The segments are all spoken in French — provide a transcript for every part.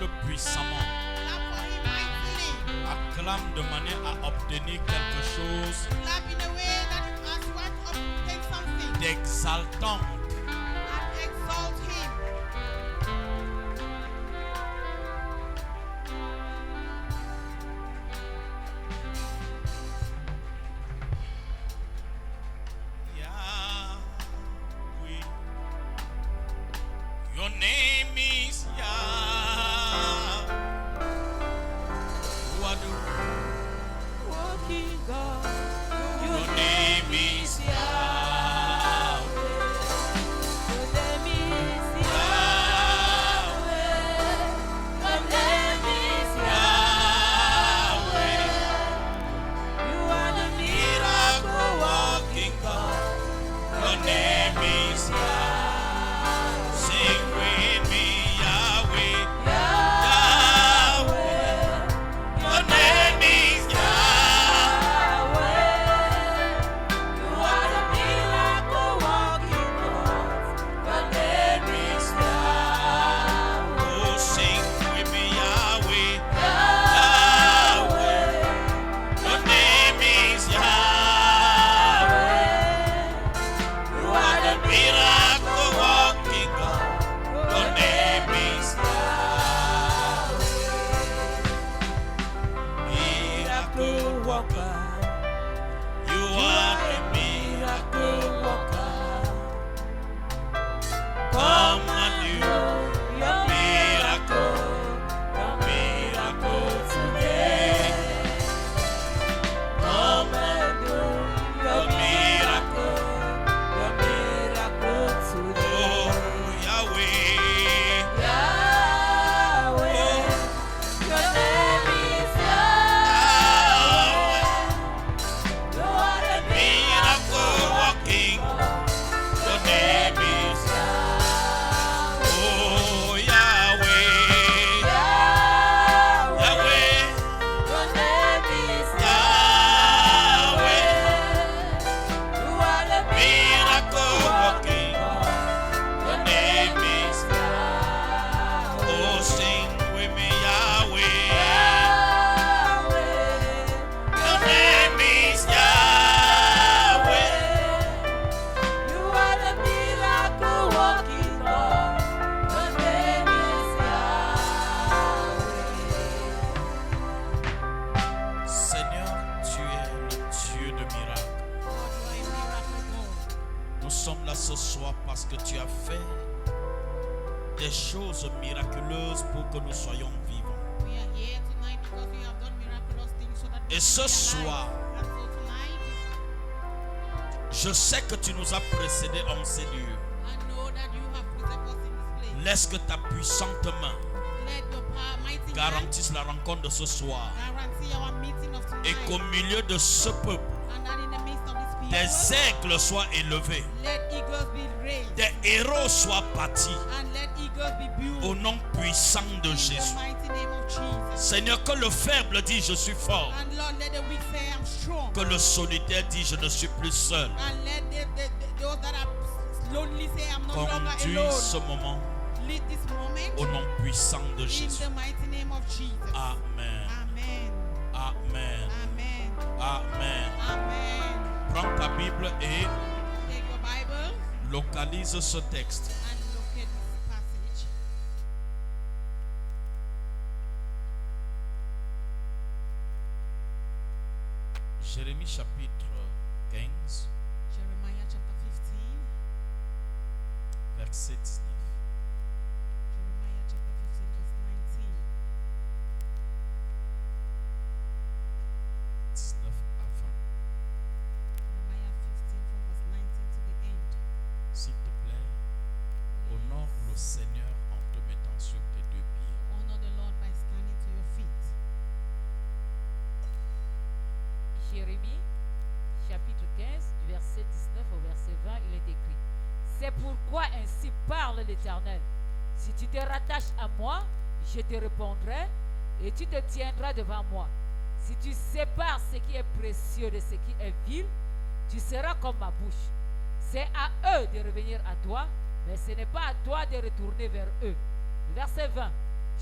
Acclame-le puissamment. Clap for him mightily. Acclame de manière à obtenir quelque chose Clap in a way that as you want to obtain something d'exaltant. and exalt him. Yahweh. Your name is Yahweh. You are the Walking God, Your name is Yahweh. your name is Yahweh. Your name is Yahweh. You are the Miracle working God. Your name is Yahweh. Sing with me, Yahweh. Yahweh. Your name is Yahweh. You are the miracle working God. Your name is Oh, sing with me, Yahweh. Yahweh. Your name is Yahweh. You are the Miracle working God. Your name is Miracle worker. You are the miracle worker. Come and do your miracle today. Come and do your miracle. miracle today. Oh, Yahweh. Yahweh, your name is Yahweh. Yahweh. You are the Miracle working. Your name is Oh, Yahweh. Yahweh. Yahweh. Your name is Yahweh. You are the Miracle working. Your name is Oh, sing with me, Yahweh. Yahweh. Your name is Yahweh. You are the miracle working God. Your name is Yahweh. Seigneur, tu es le Dieu de miracles. Lord, you are a miracle God. Nous sommes là ce soir parce que tu as fait des choses miraculeuses pour que nous soyons vivants. We are here tonight because you have done miraculous things so that we Et can ce be alive. soir, And so tonight, je sais que tu nous as précédés en ces lieux. I know that you have preserved us in this place. Laisse que ta puissante main Let your mighty hand garantisse la rencontre de ce soir. guarantee our meeting of Et tonight. qu'au milieu de ce peuple, And that in the midst of this people, des aigles soient élevés, let eagles be raised. des héros soient bâtis And let eagles be built. au nom puissant de In the Jésus. mighty name of Jesus. Seigneur, que le faible dise je suis fort, And Lord, let the weak say I'm strong. que le solitaire dise je ne suis plus seul. And let those that are lonely say I'm no longer Conduis alone. ce moment Lead this moment au nom puissant de in Jésus. the mighty name of Jesus. Amen. Amen. Amen. Amen. Amen. Amen. Prends ta Bible et Take your Bible localise ce texte. and look at this passage. Jérémie chapitre 15, Jeremiah chapter 15. verset 19. Jeremiah chapter 15 verse 19. 19 à 20. Jeremiah 15 from verse 19 to the end. S'il te plaît, honore le Seigneur en te mettant sur tes deux pieds. Honor the Lord by standing to your feet. Jérémie, chapitre 15, du verset 19 au verset 20, il est écrit: C'est pourquoi ainsi parle l'Éternel. Si tu te rattaches à moi, je te répondrai et tu te tiendras devant moi. Si tu sépares ce qui est précieux de ce qui est vil, tu seras comme ma bouche. C'est à eux de revenir à toi, mais ce n'est pas à toi de retourner vers eux. Verset 20.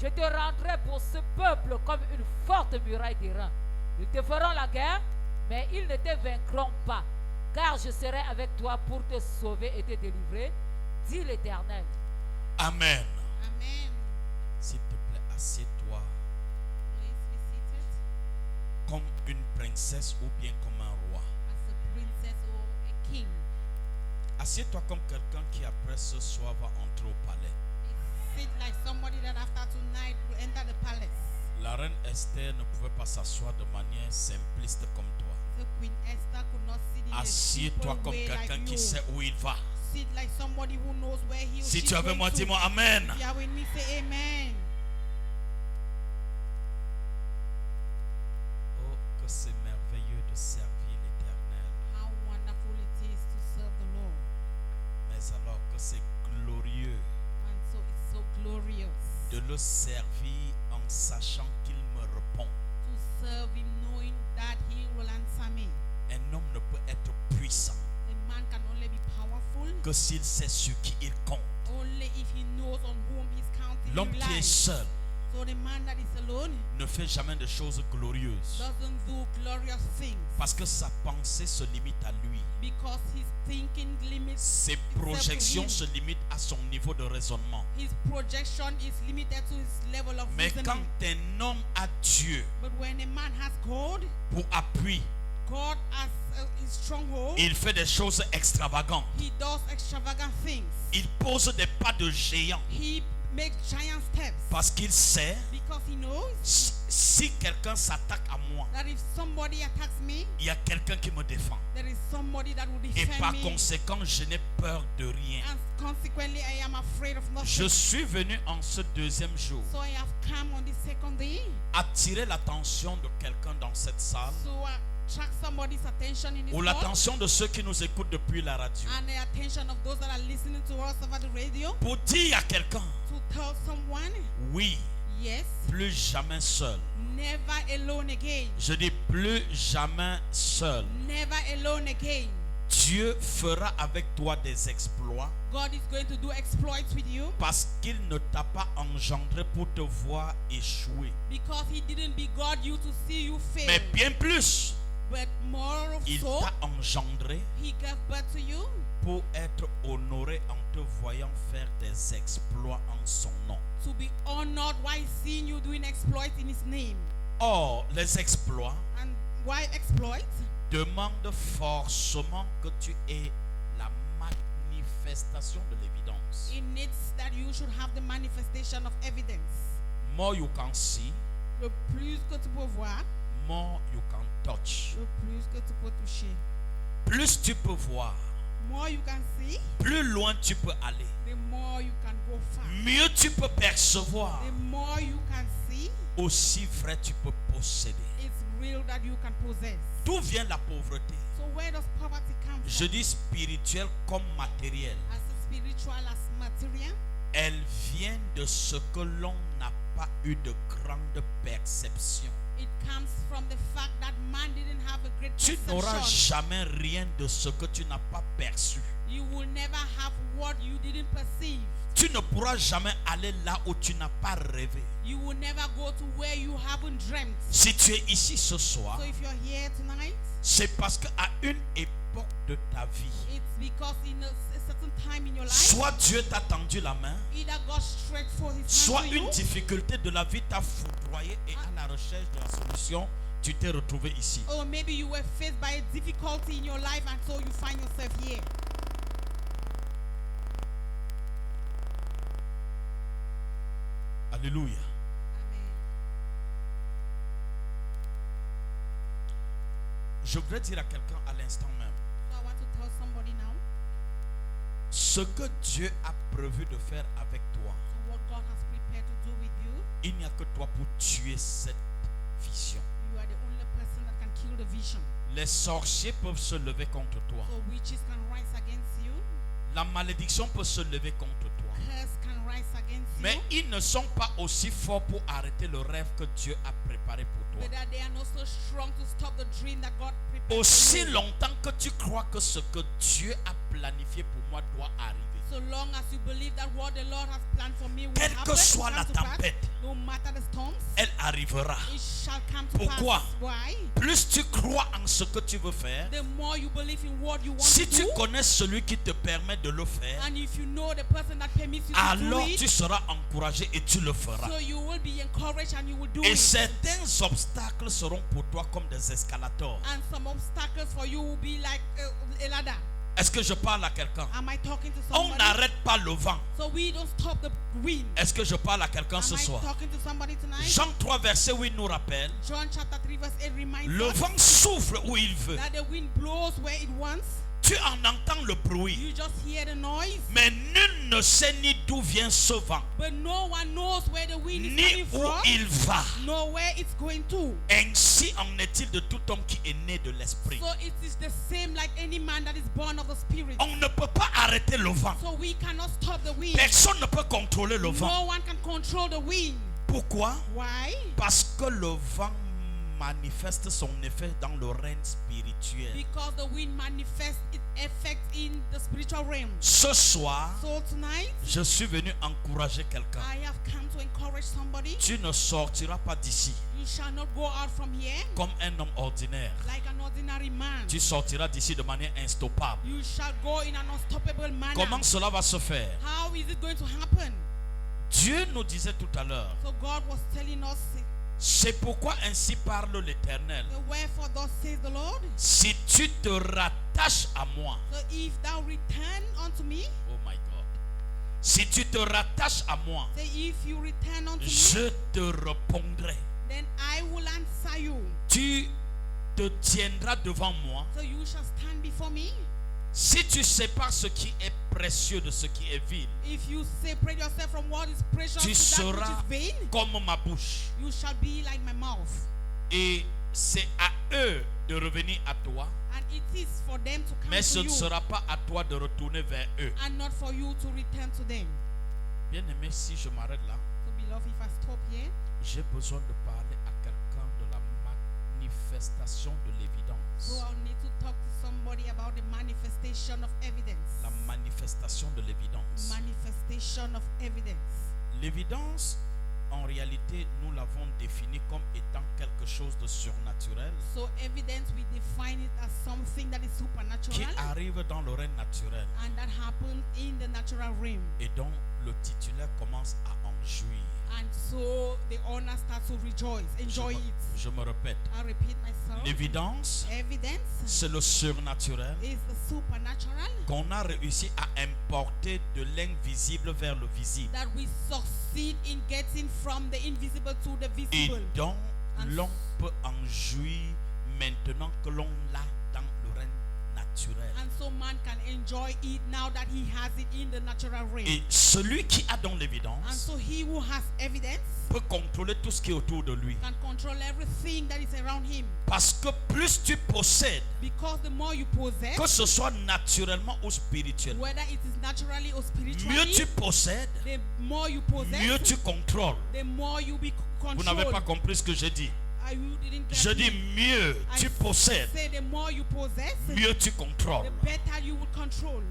Je te rendrai pour ce peuple comme une forte muraille d'airain. Ils te feront la guerre, mais ils ne te vaincront pas, car je serai avec toi pour te sauver et te délivrer, dit l'Éternel. Amen. Amen. S'il te plaît, assieds-toi Please be seated comme une princesse ou bien comme un roi. as a princess or a king. Assieds-toi comme quelqu'un qui après ce soir va entrer au palais. Sit like somebody that after tonight will enter the palace. La reine Esther ne pouvait pas s'asseoir de manière simpliste comme toi. The Queen Esther could not sit in a Assieds-toi simple comme way quelqu'un like qui you. sait où il va. Sit like somebody who knows where he or Si she's tu avais going moi, to. dis-moi Amen. If you are with me, say amen. Oh, que c'est merveilleux de servir l'Éternel. How wonderful it is to serve the Lord. Mais alors que c'est glorieux And so it's so glorious de le servir en sachant qu'il me répond. to serve him knowing that he will answer me. Un homme ne peut être puissant The man can only be powerful que s'il sait sur qui il compte. only if he knows on whom he's counting. L'homme he qui est relies. seul So the man that is alone ne fait jamais de choses glorieuses doesn't do glorious things parce que sa pensée se limite à lui. because his thinking limits Ses projections se limitent à son niveau de raisonnement. his projection is limited to his level of Mais reasoning. quand un homme a Dieu But when a man has God, pour appui, God as his stronghold, il fait des choses extravagantes. he does extravagant things. Il pose des pas de géant He makes giant steps parce qu'il sait because he knows si quelqu'un s'attaque à moi, that if somebody attacks me, il y a quelqu'un qui me défend. there is somebody that will Et defend par me. conséquent, je n'ai peur de rien. And consequently, I am afraid of nothing. Je suis venu en ce deuxième jour So I have come on the second day attirer l'attention de quelqu'un dans cette salle to attract somebody's attention in this ou hall l'attention de ceux qui nous écoutent depuis la radio and the attention of those that are listening to us over the radio pour dire à quelqu'un, to tell someone, oui, yes, plus jamais seul. never alone again. Je dis plus jamais seul. Never alone again. Dieu fera avec toi des exploits God is going to do exploits with you parce qu'il ne t'a pas engendré pour te voir échouer. because he didn't begot you to see you fail. Mais bien plus, But more of il so, t'a engendré he gave birth to you pour être honoré en te voyant faire des exploits en son nom. to be honored while seeing you doing exploits in his name. Or, les exploits And why exploits? demandent forcément que tu aies la manifestation de l'évidence. It needs that you should have the manifestation of evidence. More you can see, Le plus que tu peux voir, more you can touch. le plus que tu peux toucher. Plus tu peux voir, More you can see, plus loin tu peux aller. the more you can go far. Mieux tu peux percevoir, The more you can see, aussi vrai tu peux posséder. it's real that you can possess. D'où vient la pauvreté? So where does poverty come from? Je dis spirituel comme matériel. As spiritual as material, Elle vient de ce que l'on n'a pas eu de grande perception. it comes from the fact that man didn't have a great Tu n'auras perception. jamais rien de ce que tu n'as pas perçu. You will never have what you didn't perceive. Tu ne pourras jamais aller là où tu n'as pas rêvé. You will never go to where you haven't dreamt. Si tu es ici ce soir, So if you're here tonight, c'est parce qu'à une époque de ta vie, it's because in a certain time in your life, soit Dieu t'a tendu la main, either God stretched forth his soit hand to une you, difficulté de la vie t'a foudroyé et à la recherche de la solution, tu t'es retrouvé ici. or maybe you were faced by a difficulty in your life and so you find yourself here. Alléluia. Amen. Je voudrais dire à quelqu'un à l'instant même, So I want to tell somebody now, ce que Dieu a prévu de faire avec toi, so what God has prepared to do with you, il n'y a que toi pour tuer cette vision. you are the only person that can kill the vision. Les sorciers peuvent se lever contre toi. So witches can rise against you, La malédiction peut se lever contre toi. curse can rise against Mais you, ils ne sont pas aussi forts pour arrêter le rêve que Dieu a préparé pour toi. but that they are not so strong to stop the dream that God prepared Aussi for you. longtemps que tu crois que ce que Dieu a planifié pour moi doit arriver. So long as you believe that what the Lord has planned for me will Quelle happen, que soit will la come to pass, tempête, no matter the storms, elle arrivera. it shall come to Pourquoi? pass. Why? Plus tu crois en ce que tu veux faire, The more you believe in what you want si to tu do, connais celui qui te permet de le faire, and if you know the person that permits you to do alors it, tu seras encouragé et tu le feras. so you will be encouraged and you will do Et it. certains obstacles seront pour toi comme des escalators. And some obstacles for you will be like a ladder. Est-ce que je parle à quelqu'un? Am I talking to On somebody? n'arrête pas le vent. So we don't stop the wind. Est-ce que je parle à quelqu'un Am ce I soir? talking to somebody tonight? Jean 3 verset 8 nous rappelle, John chapter 3 verse 8 reminds le us vent souffle où il veut. that the wind blows where it wants. Tu en entends le bruit, You just hear the noise, mais nul ne sait ni d'où vient ce vent, but no one knows where the wind is ni coming où from, il va. nor where it's going to. Ainsi en est-il de tout homme qui est né de l'esprit. So it is the same like any man that is born of the Spirit. On ne peut pas arrêter le vent. So we cannot stop the wind. Personne ne peut contrôler le vent. No one can control the wind. Pourquoi? Why? Parce que le vent manifeste son effet dans le règne spirituel. Because the wind manifests its effect in the spiritual realm. Ce soir, So tonight, je suis venu encourager quelqu'un. I have come to encourage somebody. Tu ne sortiras pas d'ici You shall not go out from here comme un homme ordinaire. like an ordinary man. Tu sortiras d'ici de manière instoppable. You shall go in an unstoppable manner. Comment cela va se faire? How is it going to happen? Dieu nous disait tout à l'heure, So God was telling us, c'est pourquoi ainsi parle l'Éternel. so wherefore thus says the Lord, Si tu te rattaches à moi, so if thou return unto me, oh my God, si tu te rattaches à moi, say if you return unto me, je te répondrai. then I will answer you. Tu te tiendras devant moi. So you shall stand before me. Si tu sépares ce qui est précieux de ce qui est vil, If you separate yourself from what is precious tu to that which seras is vain, comme ma bouche. you shall be like my mouth. Et c'est à eux de revenir à toi, And it is for them to come mais ce to ne you, sera pas à toi de retourner vers eux. and not for you to return to them. Bien aimé, si je m'arrête là, So beloved, if I stop here, j'ai besoin de parler à quelqu'un de la manifestation de l'évidence. so I'll need to talk to somebody about the manifestation of evidence. La manifestation de l'évidence. Manifestation of evidence. L'évidence, en réalité, nous l'avons définie comme étant quelque chose de surnaturel So evidence, we define it as something that is qui supernatural arrive dans le règne naturel and that happens in the natural realm. et dont le titulaire commence à en jouir. And so the owner starts to rejoice, enjoy it. Je me répète, I repeat myself. l'évidence, Evidence c'est le surnaturel is the supernatural qu'on a réussi à importer de l'invisible vers le visible that we succeed in getting from the invisible to the et visible. dont And l'on peut en jouir maintenant que l'on l'a dans le règne naturel. And so man can enjoy it now that he has it in the natural realm. Et celui qui a dans And l'évidence so he who has evidence peut contrôler tout ce qui est autour de lui. can control everything that is around him. Parce que plus tu possèdes, Because the more you possess, que ce soit naturellement ou spirituellement, whether it is naturally or mieux spiritually, tu possèdes, the more you possess, mieux tu contrôles. the more you be Vous n'avez pas controlled. compris ce que j'ai dit. You didn't get Je me. dis mieux I tu possèdes, say the more you possess, mieux tu the contrôles. better you will control.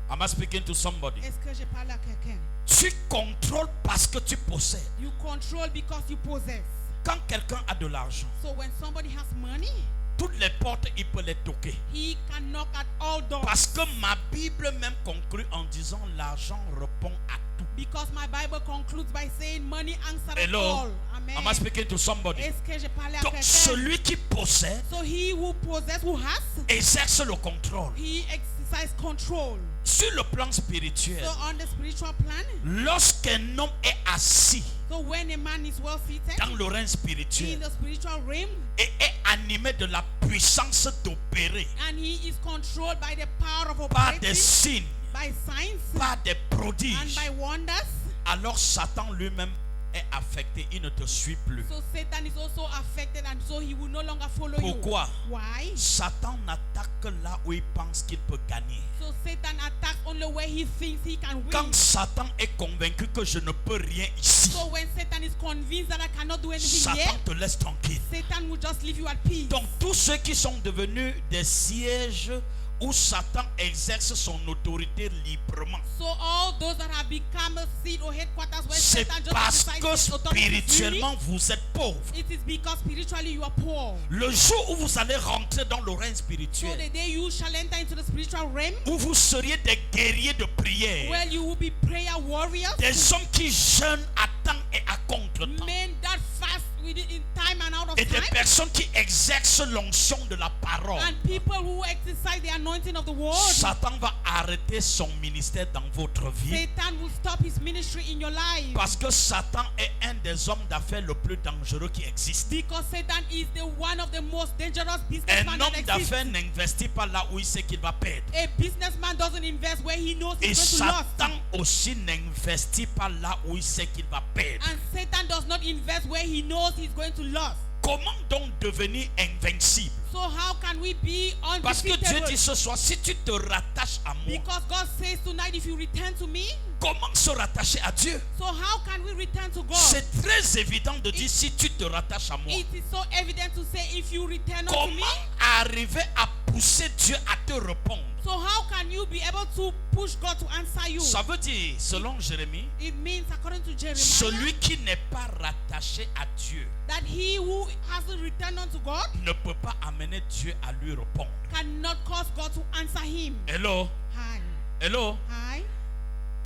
Am I speaking to somebody? Est-ce que je parle à quelqu'un? Tu contrôles parce que tu possèdes. You control because you possess. Quand quelqu'un a de l'argent, So when somebody has money, toutes les portes, il peut les toquer. he can knock at all doors. Parce que ma Bible même conclut en disant l'argent répond à tout. Because my Bible concludes by saying money answers Hello? all. Amen. Am I speaking to somebody? Est-ce que je parle à Donc quelqu'un? celui qui possède So he who possess, who has, exerce le contrôle. he exercises control. Sur le plan spirituel, So on the spiritual plan, lorsqu'un homme est assis so when a man is well seated dans le règne in spirituel the spiritual realm, et est animé de la puissance d'opérer and he is controlled by the power of par des operating, signes, by signs par des and prodiges, by wonders, alors Satan lui-même est affecté, il ne te suit plus. so Satan is also affected, and so he will no longer follow Pourquoi? you. Why? Satan n'attaque que là où il pense qu'il peut gagner. So Satan attacks only where he thinks he can win. Quand Satan est convaincu que je ne peux rien ici, So when Satan is convinced that I cannot do anything here, Satan te laisse tranquille. Satan will just leave you at peace. Donc tous ceux qui sont devenus des sièges où Satan exerce son autorité librement, So all those that have become a seat or headquarters where c'est Satan just parce decides que his authority freely, spirituellement vous êtes pauvre. it is because spiritually you are poor. Le jour où vous allez rentrer dans le règne So spirituel, the day you shall enter into the spiritual realm, où vous seriez des guerriers de prière, where you will be prayer warriors, des hommes qui jeûnent à temps et à contre-temps, men that fast within in time and out of et des time, personnes qui exercent l'onction de la parole, and people who exercise the anointing of the word, Satan va arrêter son ministère dans votre vie. Satan will stop his ministry in your life. Parce que Satan est un des hommes d'affaires le plus dangereux qui existe. Because Satan is the one of the most dangerous Un businessmen that homme exists. d'affaires n'investit pas là où il sait qu'il va perdre. A businessman doesn't invest where he knows Et he's going to lose. Satan aussi n'investit pas là où il sait qu'il va perdre. And Satan does not invest where he knows he's going to lose. Comment donc devenir invincible? So how can we be Parce que Dieu undefeatable? dit ce soir, si tu te rattaches à moi, Because God says tonight, if you return to me, comment se rattacher à Dieu? so how can we return to God? C'est très évident de dire si tu te rattaches à moi. It is so evident to say, if you return unto me, Comment arriver à pousser Dieu à te répondre? so how can you be able to push God to answer you? Ça veut dire, selon Jérémie, It means, according to Jeremiah, celui qui n'est pas rattaché à Dieu that he who hasn't returned unto God ne peut pas amener Dieu à lui répondre. cannot cause God to answer him. Hello? Hi. Hello? Hi.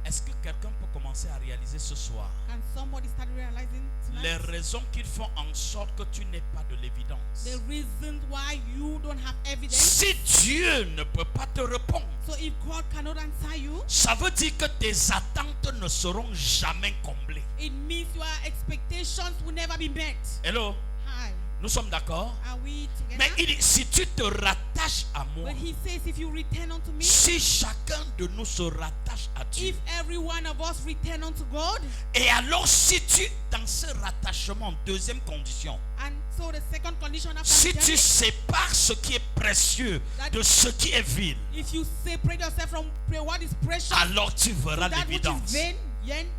Est-ce que quelqu'un peut commencer à réaliser ce soir Can somebody start realizing les tonight raisons qui font en sorte que tu n'aies pas de l'évidence? the reasons why you don't have evidence? Si Dieu ne peut pas te répondre, So if God cannot answer you, ça veut dire que tes attentes ne seront jamais comblées. it means your expectations will never be met. Hello? Hi. Nous sommes d'accord? Are we together? Mais il dit, si tu te rattaches à moi, But he says, if you return unto me, si chacun de nous se rattache à Dieu, if every one of us return unto God, et alors si tu, dans ce rattachement, deuxième condition, and so the second condition after si tu returning, sépares ce qui est précieux de ce qui est vil, if you separate yourself from what is precious alors tu verras to that which is l'évidence. vain,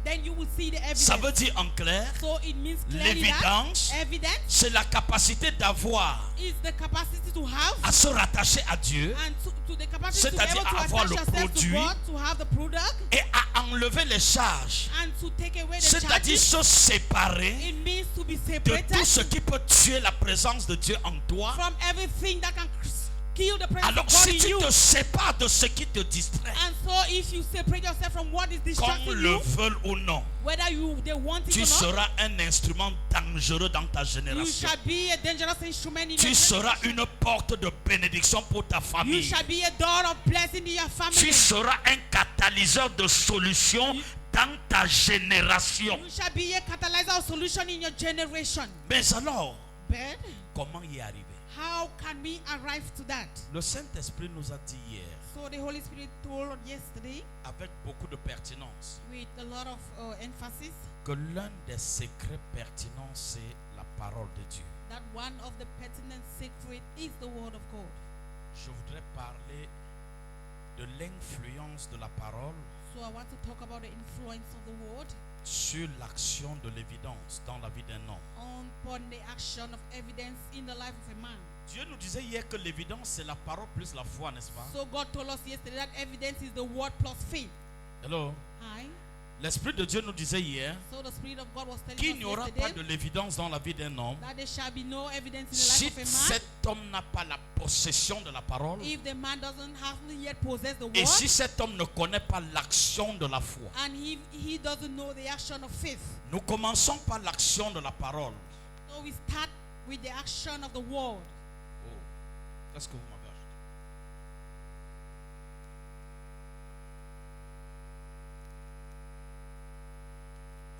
then you will see the evidence. Ça veut dire en clair, So it means clearly that l'évidence, evidence c'est la capacité d'avoir is the capacity to have à se rattacher à Dieu and to the capacity to be C'est-à-dire able to avoir attach le yourself to produit. God, to have the product, et à enlever les charges. and to take away the C'est-à-dire charges. se séparer It means to be de separated tout ce qui peut tuer la présence de Dieu en toi. from everything that can kill the presence Alors of God si in tu you. te sépares de ce qui te distrait, And so if you separate yourself from what is qu'on distracting le you, veuille ou non, whether they want it tu or not, seras un instrument dangereux dans ta you génération. shall be a dangerous instrument in Tu your seras generation. une porte de bénédiction pour ta You famille. shall be a door of blessing in your family. Tu seras un catalyseur de solution dans ta génération. You shall be a catalyzer of solution in your generation. Mais alors, But comment y arriver? how can we arrive to that? Le Saint-Esprit nous a dit hier, So the Holy Spirit told us yesterday avec beaucoup de pertinence, with a lot of emphasis que l'un des secrets pertinents, c'est la parole de Dieu. that one of the pertinent secret is the word of God. Je voudrais parler de l'influence de la parole So I want to talk about the influence of the word sur l'action de l'évidence dans la vie d'un homme. upon the action of evidence in the life of a man. Dieu nous disait hier que l'évidence, c'est la parole plus la foi, n'est-ce pas? So God told us yesterday that evidence is the word plus faith. Hello? Aye. L'Esprit de Dieu nous disait hier So the Spirit of God was telling qu'il us n'y aura yesterday pas de l'évidence dans la vie d'un homme that there shall be no evidence in the si life of a man cet homme n'a pas la possession de la parole if the man doesn't have yet possessed the word et si cet homme ne connaît pas l'action de la foi. and he doesn't know the action of faith. Nous commençons par l'action de la parole. So we start with the action of the word. Oh, qu'est-ce que vous m'avez ajouté?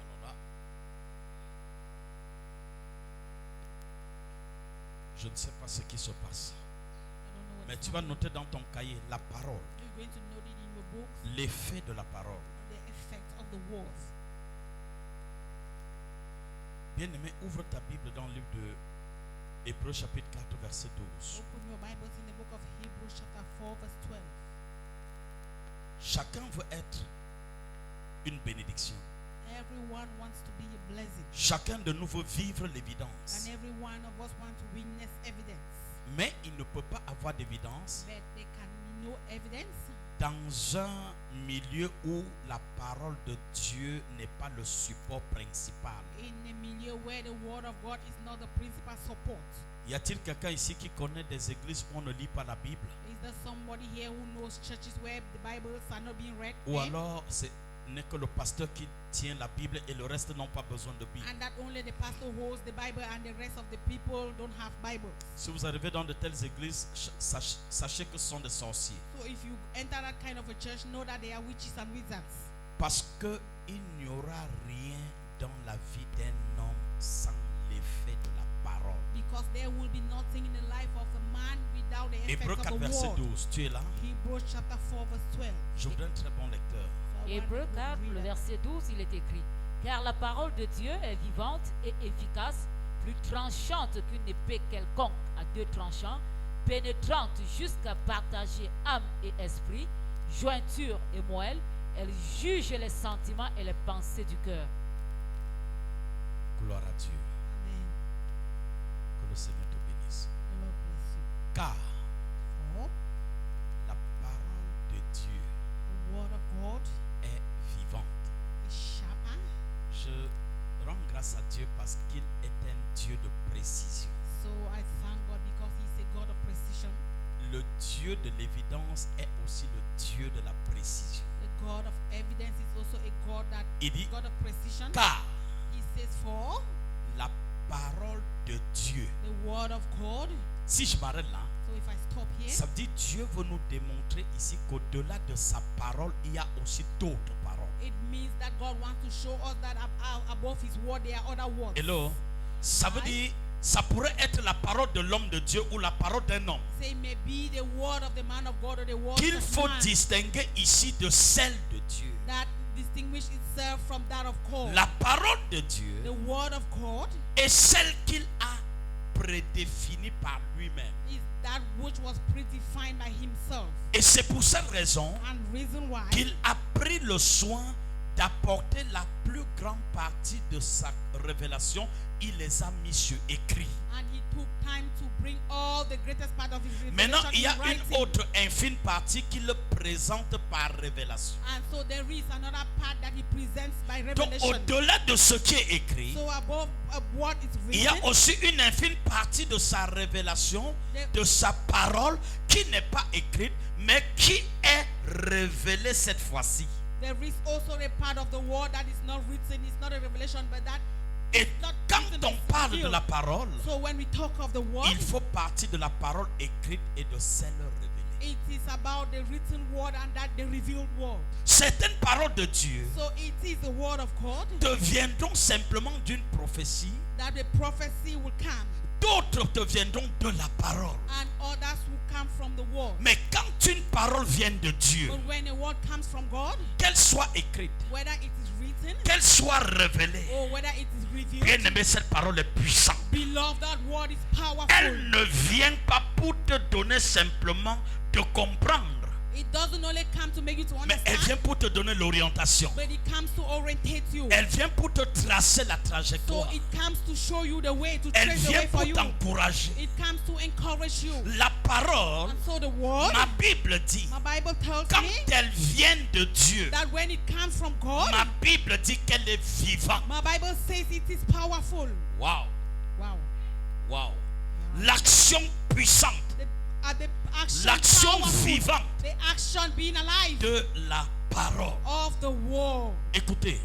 Alors là, je ne sais pas ce qui se passe, I don't know what mais is tu vas happening. noter dans ton cahier la parole, You're going to note it in your books, l'effet de la parole. the effect of the word. Bien-aimé, ouvre ta Bible dans le livre de Hébreux chapitre 4 verset 12. Open your Bibles in the book of Hebrews chapter 4 verse 12. Chacun veut être une bénédiction. Everyone wants to be a blessing. Chacun de nous veut vivre l'évidence. And every one of us want to witness evidence. Mais il ne peut pas avoir d'évidence But there can be no evidence. Dans un milieu où la parole de Dieu n'est pas le support principal, In a milieu where the word of God is not the principal support. y a-t-il quelqu'un ici qui connaît des églises où on ne lit pas la Bible? Is there somebody here who knows churches where the Bibles are not being read? Ou there? alors ce n'est que le pasteur qui tient la Bible et le reste n'ont pas besoin de Bible? And that only the pastor holds the Bible and the rest of the people don't have Bibles. Si vous arrivez dans de telles églises, sachez que ce sont des sorciers. So if you enter that kind of a church, know that they are witches and wizards. Parce qu'il n'y aura rien dans la vie d'un homme sans l'effet de la parole. Because there will be nothing in the life of a man without the Hébreux effects 4, of the verset word. 12. Tu es là? Hebrews chapter 4 verse 12. Je voudrais un très bon lecteur. So I want Hébreux you to 4, read le that. verset 12, il est écrit: Car la parole de Dieu est vivante et efficace, plus tranchante qu'une épée quelconque à deux tranchants, pénétrante jusqu'à partager âme et esprit, jointure et moelle. Elle juge les sentiments et les pensées du cœur. Gloire à Dieu. Amen. Que le Seigneur te bénisse. The Lord bless you. Car For la parole de Dieu the word of God est vivante. is sharper. Je rends grâce à Dieu parce qu'il est un Dieu de précision. So I thank God because He's a God of precision. Le Dieu de l'évidence est aussi le Dieu de la précision. The God of evidence is also a God that Il dit, God of precision. car He says, for la parole de Dieu. the word of God. Si je m'arrête là, So if I stop here, ça veut dire Dieu veut nous démontrer ici qu'au-delà de sa parole, il y a aussi d'autres paroles. it means that God wants to show us that above His word there are other words. Hello? Ça veut dire, ça pourrait être la parole de l'homme de Dieu ou la parole d'un homme. Say maybe the word of the man of God or the word Qu'il of faut man distinguer ici de celle de Dieu. that distinguish itself from that of God. La parole de The Dieu word of God est celle qu'il a prédéfinie par lui-même. is that which was predefined by Himself. Et c'est pour cette raison And reason why qu'il a pris le soin d'apporter la plus grande partie de sa révélation. Il les a mis sur écrit. and He took time to bring all the greatest part of His Maintenant, revelation il y a in une writing. autre infime partie qu'il présente par révélation. And so there is another part that He presents by Donc, revelation. au-delà de ce qui est écrit, So above what is il y a written, aussi une infime partie de sa révélation, de sa parole, qui n'est pas écrite, mais qui est révélée cette fois-ci. there is also a part of the word that is not written. It's not a revelation, but that Et is not quand written, on it's parle de revealed. la parole, So when we talk of the word, il faut partir de la parole écrite et de celle révélée. it is about the written word and that the revealed word. Certaines paroles de Dieu So it is the word of God deviendront simplement d'une prophétie, that the prophecy will come, d'autres deviendront de la parole. and others will come from the word. Mais quand une parole vient de Dieu, But when a word comes from God, qu'elle soit écrite, whether it is written qu'elle soit révélée, or whether it is revealed, bien aimé, cette parole est puissante. beloved, that word is powerful. Elle ne vient pas pour te donner simplement de comprendre, It doesn't only come to make you to mais elle vient understand, pour te donner l'orientation. but it comes to orientate you. Elle vient pour te tracer la So trajectoire. it comes to show you the way, to Elle trace the vient way for pour you. t'encourager. It comes to encourage you. La parole, And so the word, ma Bible dit, my Bible tells quand me elle vient de Dieu, that when it comes from God, ma Bible dit qu'elle est vivante. my Bible says it is powerful. Wow, Wow. wow. L'action puissante The action L'action powerful, vivante the action being alive de la parole. of the word. Écoutez,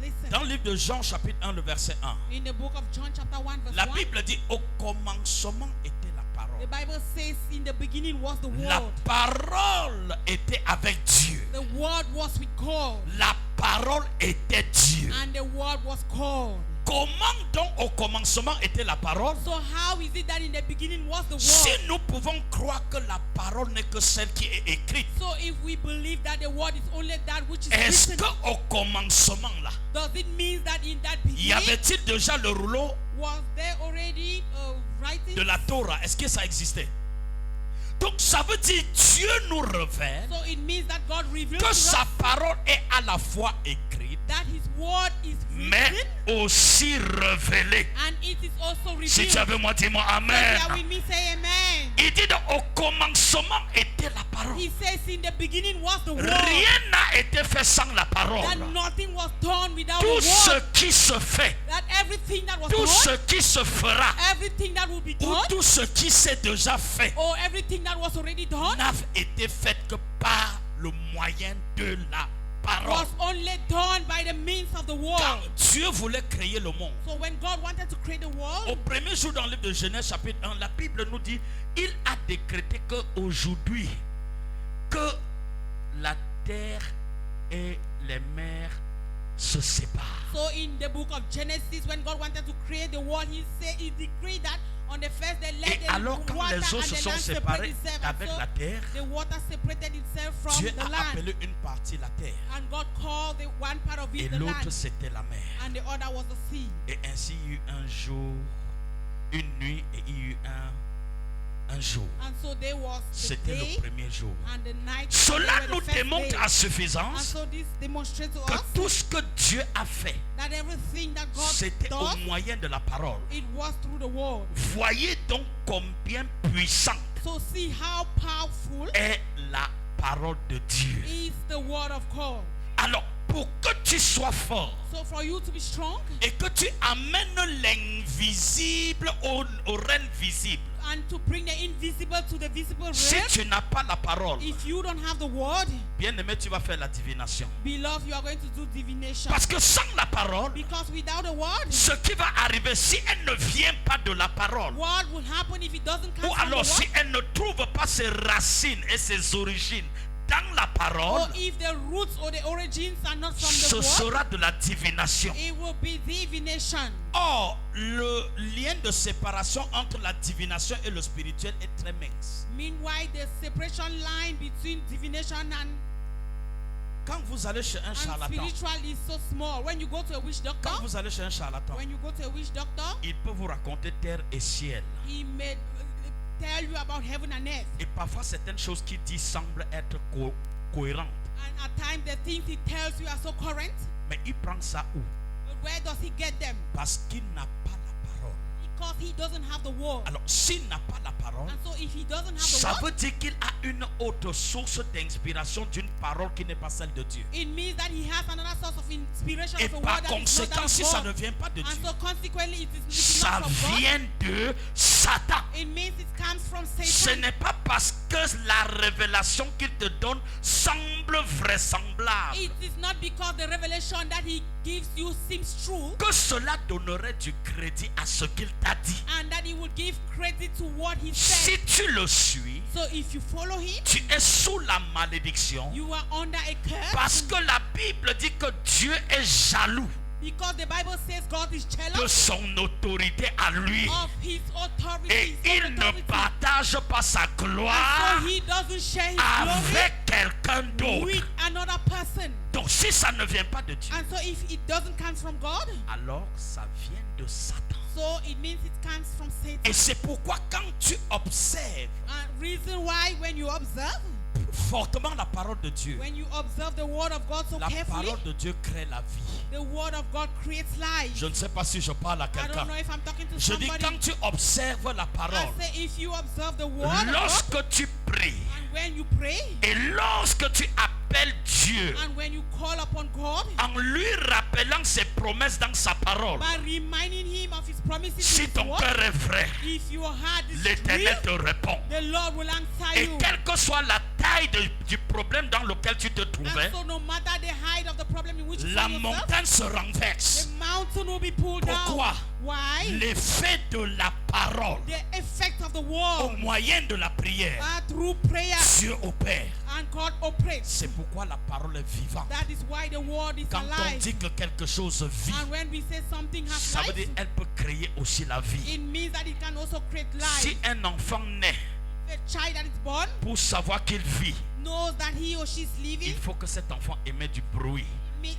Listen. dans le livre de Jean chapitre 1, le verset 1, In the book of John chapter 1 verse la 1, Bible dit au commencement était la the parole. Bible says in the beginning was the La word. parole était avec Dieu. The word was with God. La parole était Dieu. And the word was God. Comment donc au commencement était la parole? So how is it that in the beginning was the Si word? nous pouvons croire que la parole n'est que celle qui est écrite, So if we believe that the word is only that which is est-ce written, qu'au commencement là, does it mean that in that y beginning avait-il déjà le rouleau was there already writing? de la Torah? Est-ce que ça existait? Donc ça veut dire Dieu nous révèle So it means that God revealed que to us sa parole est à la fois écrite that His word is mais written aussi révélé. and it is also revealed. Si tu es avec moi, dis-moi Amen. Say with me, say amen. Il dit donc, au commencement était la parole. He says in the beginning was the word. Rien n'a été fait sans la parole. That nothing was done without Tout the ce word. qui se fait, That everything that was tout ce done, qui se fera, everything that will be ou done, tout ce qui s'est déjà fait, or everything that was already done, n'a été fait que par le moyen de la parole. was only done by the means of the Quand word. Dieu voulait créer le monde, So when God wanted to create the au world, premier jour dans le livre de Genèse chapitre 1, la Bible nous dit, il a décrété qu'aujourd'hui, que la terre et les mers se séparent. so in the book of Genesis, when God wanted to create the world, he decreed that on the first day, let Et the alors quand water les eaux and se the sont land separate séparées itself. avec And la terre, so the water separated itself from Dieu the a land. appelé une partie la terre And God called the one part of et it the l'autre land, c'était la mer. and the other was the sea. Et ainsi il y eut un jour, une nuit et il y eut un jour. And so there was the C'était day le premier jour. and the night. Cela They were nous the first démontre day. à And suffisance so this demonstrates to que us tout ce que Dieu a fait, that everything that God c'était au does, moyen de la parole. it was through the word. Voyez donc combien puissante So see how powerful est la parole de Dieu. is the word of God. Alors, pour que tu sois fort So for you to be strong et que tu amènes l'invisible au règne visible, and to bring the invisible to the visible si realm, tu n'as pas la parole, if you don't have the word, bien aimé, tu vas faire la divination. beloved, you are going to do divination. Parce que sans la parole, Because without the word, ce qui va arriver, si elle ne vient pas de la parole, what will happen if it doesn't come ou from the alors word? si elle ne trouve pas ses racines et ses origines dans la parole, Or if the roots or the origins are not from ce the word, sera de la divination. it will be divination. Or, le lien de séparation entre la divination et le spirituel est très mince. Meanwhile, the separation line between divination and Quand vous allez chez un charlatan, spiritual is so small. When you go to a witch doctor, quand vous allez chez un charlatan, when you go to a witch doctor, il peut vous raconter terre et ciel. he may tell you about heaven and earth. Et parfois, certaines choses qu'il dit semblent être cohérentes. And at times, the things he tells you are so current. Mais il prend ça où? But where does he get them? Parce qu'il n'a pas la parole. Because he doesn't have the word. Alors, s'il n'a pas la parole, And so if he doesn't have ça the veut word, dire qu'il a une autre source d'inspiration d'une parole qui n'est pas celle de Dieu. it means that he has another source of inspiration Et of a par word that is not conséquent, that si of ça God. ne vient pas de And Dieu, so consequently, it is ça not from God. vient de Satan. It means it comes from Ce Satan. n'est pas parce que la révélation qu'il te donne semble vraisemblable It is not because the revelation that he gives you seems true, que cela donnerait du crédit à ce qu'il t'a dit. and that he will give credit to what he Si said. tu le suis, So if you follow him, tu es sous la malédiction you are under a curse. parce que la Bible dit que Dieu est jaloux Because the Bible says God is de jealous son autorité à lui of his authority. et his il own ne authority. partage pas sa And gloire so he doesn't share his glory avec quelqu'un d'autre. with another person. Donc si ça ne vient pas de Dieu, And so if it doesn't come from God, alors ça vient de Satan. so it means it comes from Satan. Et c'est pourquoi quand tu observes Reason why when you observe, fortement la parole de Dieu, when you observe the word of God so la carefully, parole de Dieu crée la vie. the word of God creates life. Je ne sais pas si je parle à I quelqu'un. don't know if I'm talking to Je dis somebody. quand tu observes la I parole, say if you observe the word of God, lorsque tu pries and when you pray, et lorsque tu appelles Dieu and when you call upon God, en lui rappelant ses promesses dans sa parole, by reminding him of his promises in si his ton word, cœur est vrai, if your heart is l'Éternel te real, répond. the Lord will answer Et you. quelle que soit la taille du problème dans lequel tu te And trouvais, so no matter the height of the problem in which you la find yourself, montagne se the renverse. mountain will be pulled Pourquoi? down. Why? L'effet de la parole The effect of the au word moyen de la prière, through prayer, Dieu opère. and God operates. C'est pourquoi la parole est vivante. That is why the word is Quand on alive. dit que quelque chose vit, And when we say something has ça veut dire life, qu'elle peut créer aussi la vie. it means that it can also create life. Si un enfant naît, The child that is born pour savoir qu'il vit, knows that he or she is il living. faut que cet enfant émette du bruit.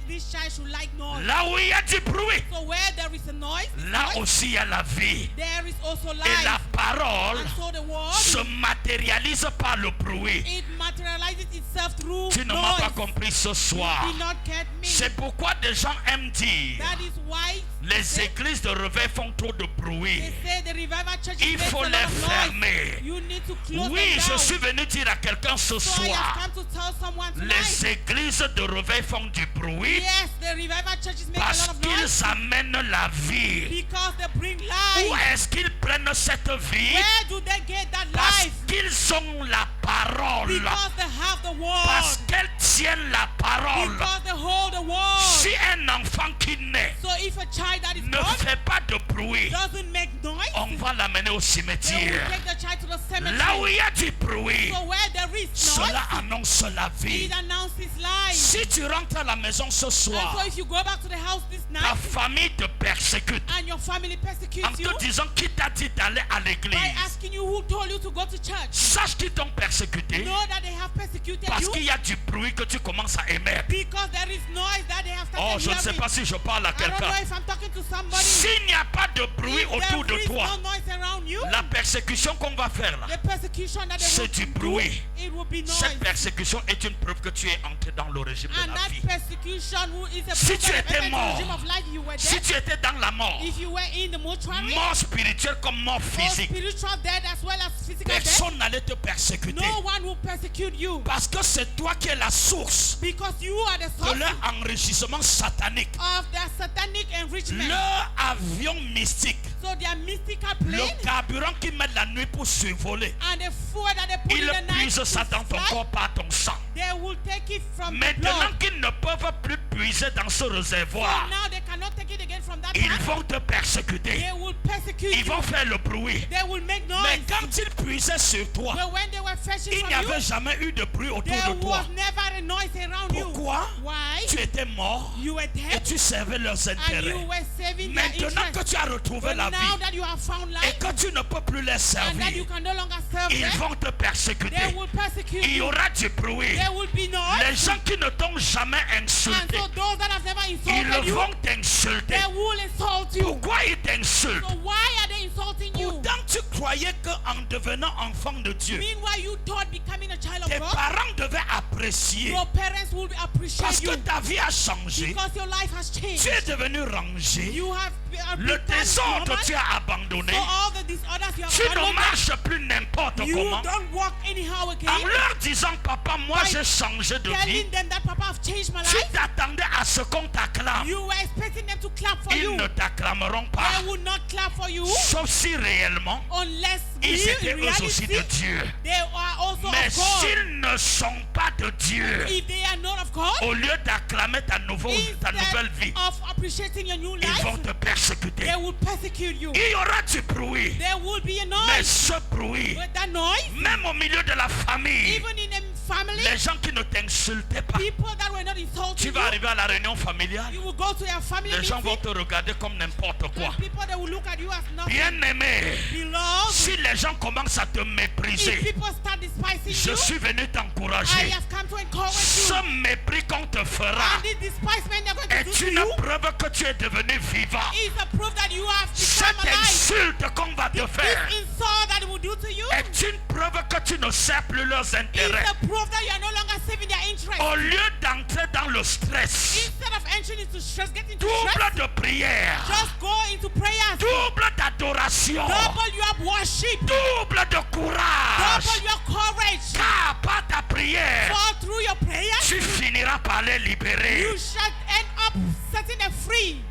This child should like noise. Là où il y a du bruit, So where there is a noise, là aussi il y a la vie. there is also Et la life. parole And so the word, se matérialise par le bruit. it materializes itself through Tu ne m'as pas noise. compris ce soir. You did not get me. C'est pourquoi des gens aiment dire That is why les églises de réveil font trop de bruit. they say the revival church Il makes faut a lot les of noise. fermer. You need to close Oui, them je down. suis venu dire à quelqu'un ce So I have soir, come to tell someone les tonight. églises de réveil font du bruit Yes, the revival churches make a parce lot of noise qu'ils amènent la vie. because they bring Où life. est-ce qu'ils prennent cette vie? Where do they get that Parce life? qu'ils ont la parole. Because they have the Parce word. qu'elles tiennent la parole. Because they hold the word. Si un enfant qui naît So if a child that is ne born fait pas de bruit, doesn't make noise, on va l'amener au they will cimetière. take the child to the Là où cemetery. il y a du bruit, So where there is cela noise, annonce la vie. it announces life. Si tu rentres à la maison ce And soir, so if you go back to the house this ta night famille te persécute and your family en persecutes you te disant qui t'a dit d'aller à by l'église. asking you who told you to go to church, Sache qu'ils t'ont persécuté know that they have persecuted parce you qu'il y a du bruit que tu commences à émettre. because there is noise that they have Oh, started je ne sais hearing. pas si je parle à I don't know quelqu'un. if I'm talking to somebody. S'il n'y a pas de bruit If autour de there is toi, no noise around you, la persécution qu'on va faire là, the persecution that they c'est will du do, bruit. it will be noise. Cette persécution est une preuve que tu es entré dans le régime de And la that vie. persecution is a Si proof tu that étais if the mort, regime of life you were Si dead, tu étais dans la mort, if you were in the mortuary, mort spirituelle comme mort or physique, spiritual dead as well as physical death, personne n'allait te persécuter. no one will persecute you Parce que c'est toi qui es la source because you are the de source leur enrichissement satanique. of their satanic enrichment. Leur avion mystique, So their mystical le plane carburant qu'ils mettent la nuit pour survoler, and the fuel that they put ils in the night puisent to ça dans ton fly, corps par ton sang. they will take it from the Maintenant blood. qu'ils ne peuvent plus puiser dans ce So réservoir, now they cannot take it again from that ils tank. vont te persécuter. They will persecute Ils you. vont faire le bruit. They will make Mais noise. quand ils puisaient sur toi, But when they were fetching il from n'y avait you, jamais eu de bruit autour there de toi. was never a noise around you. Pourquoi? Why? Tu étais mort You were et dead tu servais leurs and intérêts. you were saving their Maintenant que interest. tu as retrouvé But la now vie that you have found et life que tu ne peux plus les and that you servir, can no longer serve ils them, vont te they persécuter. will persecute Il y you. aura du bruit. There will be Les noise. gens qui ne t'ont jamais And insulté, so those that have never ils insulted you, vont t'insulter. they will insult you. Pourquoi ils t'insultent? So why are they insulting you? Pourtant, tu croyais qu'en devenant enfant de Dieu, Meanwhile, you thought becoming a child of tes God, parents devaient apprécier your parents will parce appreciate que you ta vie a changé. because your life has Tu changed. es devenu rangé. You have Le désordre, tu as abandonné. So all the disorders you have Tu ne abandoned, marches plus n'importe you comment. don't walk anyhow again. En leur disant, papa, moi By j'ai changé de vie. Telling them that Papa have changed my Tu life, t'attendais à ce qu'on t'acclame. you were expecting them to clap for Ils you. ne t'acclameront pas. They will not clap for you Sauf si réellement, unless ils étaient in eux aussi de reality Dieu. they are also Mais of God. s'ils ne sont pas de Dieu, If they are not of God, au lieu d'acclamer ta nouvelle vie, of appreciating your new ils life, vont te persécuter. they will persecute you. Il y aura du bruit. There will be a Mais noise. ce bruit, But that noise, même au milieu de la famille, even in a family, les gens qui ne t'insultaient pas, people that were not tu insulting vas you, arriver à la réunion familiale, you will go to your family les gens meeting, vont te regarder comme n'importe quoi. and people that will look at you as nothing. Bien-aimé, Beloved, si les gens commencent à te if mépriser, people start despising je you, suis venu I t'encourager. have come to encourage Ce you. mépris qu'on te fera And this despisement they're going to do est to une you preuve que tu es devenu vivant. is a proof that you have Cette become alive. insulte qu'on va te faire This insult that it will do to you est une preuve que tu ne sers plus leurs is intérêts. a proof that you are no longer saving their interest. Au lieu d'entrer dans le stress, Instead of entering into stress, get into double stress, de prière, just go into prayers. double d'adoration, Double your worship. double de courage. Double your courage. Car par ta prière, Fall through your prayers. tu finiras par les libérer. You shall end up setting them free.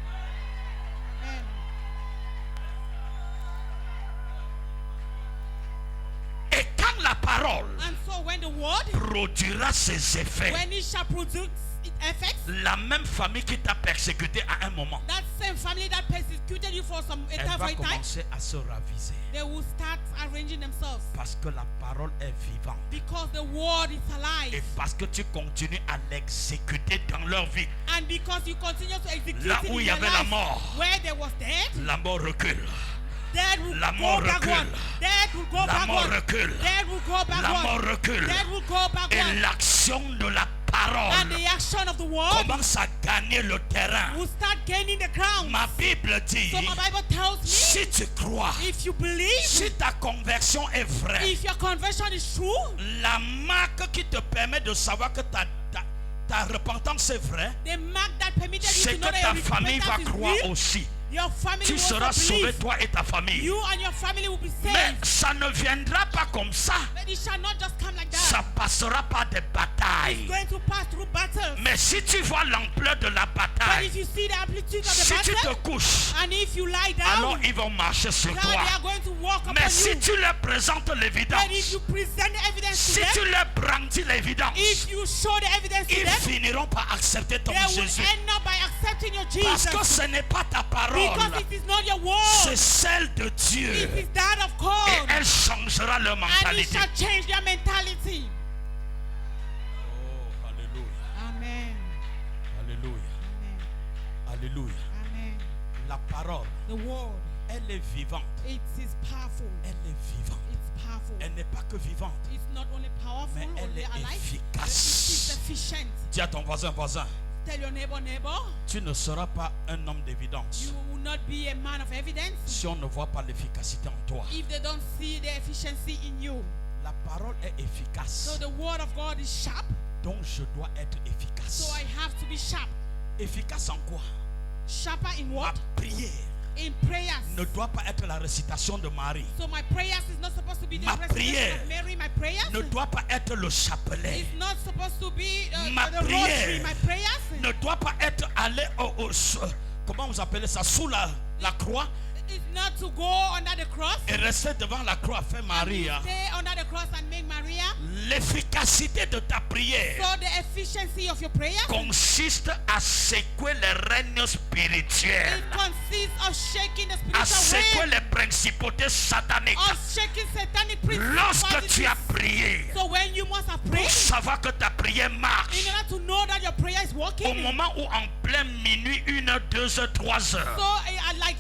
Amen. Et quand la parole And so when the word, produira ses effets, when it shall produce its effects, la même famille qui t'a persécuté à un moment, that same family that persecuted you for a elle time, va for a time, commencer à se raviser. they will start arranging themselves Parce que la parole est vivante. because the word is Et alive, parce que tu continues à l'exécuter dans leur vie. and because you continue to execute Là it où in il y your avait la life, mort, where there was death, la mort recule. death will La go mort backward. recule. Death will go La mort backward. recule. Death will go La mort backward. recule. Death will go Et backward. l'action de la parole And the action of the word commence à gagner le terrain. will start gaining the ground. Ma Bible dit, So my Bible tells me, si tu crois, if you believe, si ta conversion est vraie, if your conversion is true, la marque qui te permet de savoir que ta repentance est vraie, the mark that permitted you c'est to know que that ta your famille va repentance is croire real, aussi. your family Tu will seras also sauvé, believe. toi et ta famille. You and your family will be Mais saved. ça ne viendra pas comme ça. But it shall not just come like Ça that. passera par des It's batailles. going to pass through battles. Mais si tu vois l'ampleur de la But bataille, if you see the amplitude of the si tu te battle, couches, and if you lie alors down, ils vont marcher sur now toi. they are going to walk upon Mais si you. tu leur présentes But if l'évidence, you present the evidence si to tu them, leur brandis l'évidence, if you show the evidence to ils them, finiront par accepter ton they will Jésus. end up by accepting your Parce que Jesus. ce n'est pas ta Because parole, it is not your c'est word. celle de It Dieu. is that of Et God. elle changera leur And it mentalité. shall change their mentality. Oh, alléluia, Amen. alléluia, Amen. alléluia. Amen. La parole, The word, elle est vivante. it is powerful. Elle est vivante. It's powerful. Elle n'est pas que vivante, It's not only powerful, mais elle only est alive, but it is efficace. efficient. Dis à ton voisin, voisin, Tell your neighbor, tu ne seras pas un homme d'évidence you will not be a man of evidence si on ne voit pas l'efficacité en toi. if they don't see the efficiency in you. La parole est efficace, So the word of God is sharp, donc je dois être efficace. so I have to be sharp. Efficace en quoi? Sharper in Ma what? prière In prayers. ne doit pas être la récitation de Marie. So my prayers is not supposed to be the Ma recitation prière of Mary. My prayers Ne doit pas être le chapelet. is not supposed to be Ma the rosary. prière My prayers Ne doit pas être aller comment vous appelez ça, sous la croix is not to go under the cross. et rester devant la croix, faire And you Maria. stay under the cross and make Maria. L'efficacité de ta prière So the efficiency of your prayers, consiste à secouer les règnes it spirituels, consists of shaking the à spiritual secouer realm, les principautés sataniques. of shaking satanic Lorsque tu as principalities. prié, So when you must have prayed, pour savoir que ta prière marche, in order to know that your prayer is au working, moment où en plein minuit, 1 heure, 2 heures, 3 heures, so like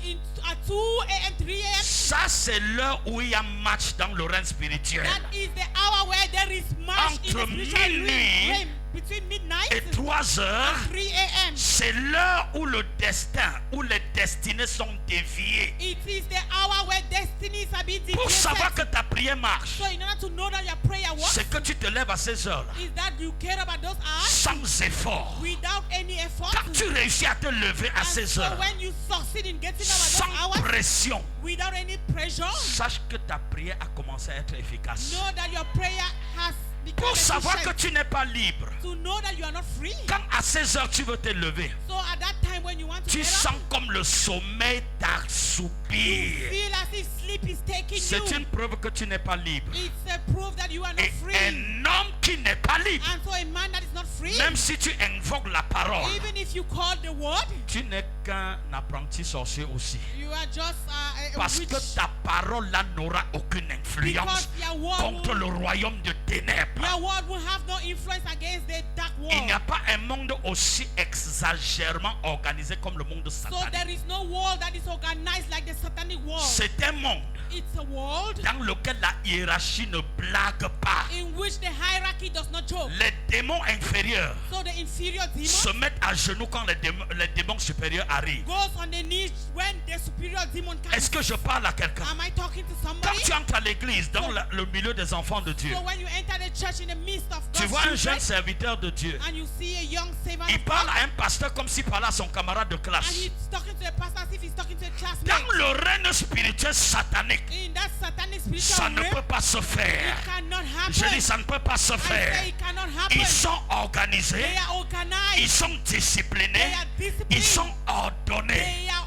at 2 a.m., 3 a.m., ça c'est l'heure où il y a match dans le règne spirituel. that is the hour where there is march in the Entre spiritual minuit realm. Between midnight Et 3 heures, and 3 a.m., c'est l'heure où le destin, où les destinées sont déviées. it is the hour where destinies are being Pour savoir que deviated. ta prière marche, So in order to know that your prayer works, c'est que tu te lèves à ces heures-là, is that you care about those hours sans effort. without any effort. Quand tu réussis à te lever à And ces so heures, when you succeed in getting up at sans those hours pression, without any pressure, sache que ta prière a commencé à être efficace. know that your prayer has become Pour savoir que efficient. tu n'es pas libre, To know that you are not free. quand à ces heures tu veux te lever, So at that time when you want to tu get sens up, comme le sommeil you t'assoupir. feel as if sleep is taking C'est you. une preuve que tu n'es pas libre. It's a proof that you are not Et free. un homme qui n'est pas libre, And so a man that is not free, même si tu invoques la parole, even if you call the word, tu n'es qu'un apprenti sorcier aussi. you are just a Parce witch. que ta parole là n'aura aucune influence Because your word, contre le royaume de ténèbres. your word will have no influence against the dark Il n'y a world. pas un monde aussi exagérément organisé comme le monde So satanique. there is no world that is organized like the satanic world. C'est un monde It's a world dans lequel la hiérarchie ne blague pas. in which the hierarchy does not joke. Les démons inférieurs So the inferior se demon mettent à genoux quand les démons supérieurs arrivent. goes on the knees when the superior demon Est-ce comes. que je parle à quelqu'un? Am I talking to Quand somebody? tu entres à l'église, dans le milieu des enfants de Dieu, So when you enter the church in the midst of tu God's vois un jeune children, serviteur de Dieu. and you see a young servant Il of parle God, à un pasteur comme s'il parlait à son camarade de and classe. he's talking to a pastor as if he's talking to a classmate. Dans le règne spirituel satanique, In that satanic ça spiritual ne realm, peut pas se faire. it cannot Je happen. dis, ça ne peut pas se I faire. say it cannot happen. Ils sont organisés, They are organized. ils sont They disciplinés, are disciplined. ils sont ordonnés. They are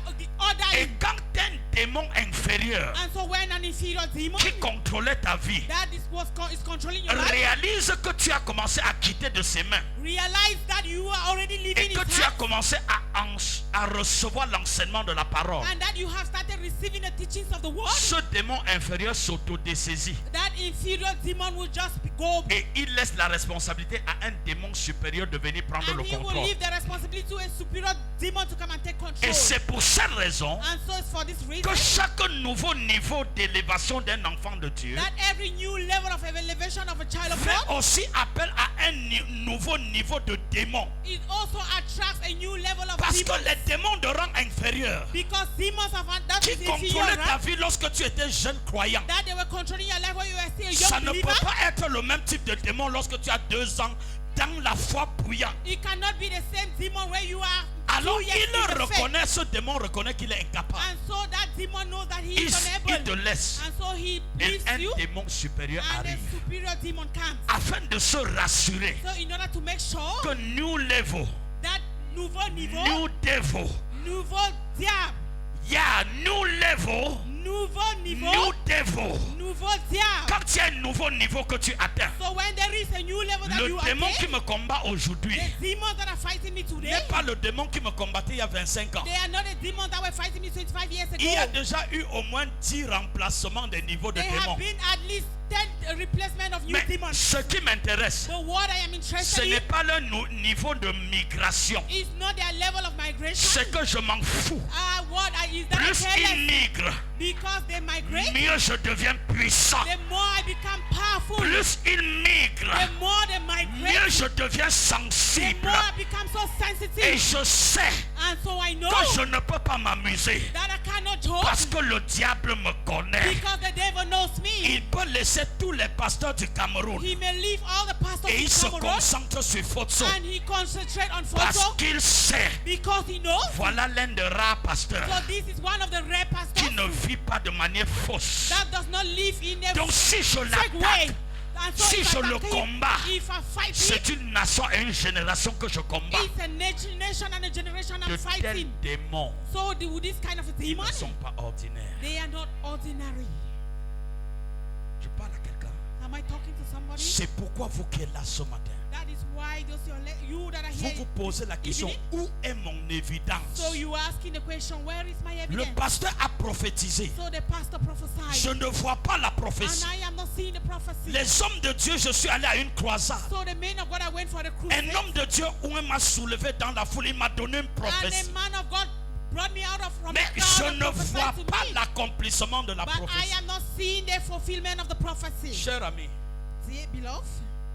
Et ordered. quand un démon inférieur And so when an inferior demon qui contrôlait ta vie that is controlling your life, réalise que tu as commencé à quitter de ses mains realize that you are already living et in que his tu as hands, commencé à à recevoir l'enseignement de la parole, and that you have started receiving the teachings of the word, ce démon inférieur s'autodessaisit that inferior demon will just go et il laisse la responsabilité à un démon supérieur de venir prendre and le he will contrôle. leave the responsibility to a superior demon to come and take Et control. c'est pour cette raison And so it's for this reason que chaque nouveau niveau d'élévation d'un enfant de Dieu that every new level of elevation of a child of fait God, aussi appel à un nouveau niveau de démon. it also attracts a new level of Parce que demons. les démons de rang inférieur Because demons of that qui is inferior, contrôlaient ta right? vie lorsque tu étais jeune croyant, That they were controlling your life when you were still a ça young ne believer. peut pas être le même type de démon lorsque tu as 2 ans dans la foi bouillante. It cannot be the same demon where you are. Alors 2 years il in the faith. reconnaît, ce démon reconnaît qu'il est incapable. And so that demon knows that he Il is te unable. laisse. And so he Et leaves un you. démon supérieur And a arrive superior demon comes. afin de se rassurer So in order to make sure que new level, that nouveau niveau, new devil, nouveau diable, yeah, new level, nouveau niveau, new devil. nouveau diable. Quand il y a un nouveau niveau que tu atteins, So when there is a new level that le you démon qui attain, me combat aujourd'hui the demons that are fighting me today, n'est pas le démon qui me combattait il y a 25 ans. they are not the demons that were fighting me 25 years Il y a ago. déjà eu au moins 10 remplacements des niveaux de There démons. have been at least 10 replacement of new Mais demons. ce qui m'intéresse, But what I am ce interested n'est in pas le niveau de migration. is not their level of migration. C'est que je m'en fous. Is that Plus I care ils less? migrent, Because they migrate, mieux je deviens puissant. the more I become powerful. Plus ils migrent, The more they mieux migrate, je deviens the sensible. more I become so Et sensitive. je sais And so I know que je ne peux pas m'amuser that I cannot joke parce que le diable me connaît. because the devil knows me. Il peut laisser tous les pasteurs du Cameroun He may leave all the pastors et il in se Cameroon concentre sur Fotso and he concentrate on parce photo qu'il sait, because he knows. voilà l'un des rares pasteurs So this is one of the rare qui pastors ne vit pas de manière fausse. that does not live in a Donc si je fake way. l'attaque, And so si if je I le attack him, combats, if I fight him, c'est une nation et une génération que je combats. it's a nation and a generation De I'm tels fighting. démons So this kind of a ils demon, ne sont pas ordinaires. they are not ordinary. Je parle à quelqu'un. Am I talking to somebody? C'est pourquoi vous qui êtes là ce matin, That is why those you that are vous here. vous posez la question, où est mon évidence? So you are asking the question, where is my Le evidence? pasteur a prophétisé. So the pastor Je prophesied, ne vois pas la and prophétie. I am not seeing the prophecy. Les hommes de Dieu, je suis allé à une croisade. So the men of God, I went for the Un crusade, homme de Dieu, où m'a soulevé dans la foule, il m'a donné une and prophétie. a man of God brought me out of from Mais the je crowd ne and vois prophesied pas to me. l'accomplissement de la But I prophétie. am not seeing the fulfillment of the prophecy. Cher ami, Dear beloved,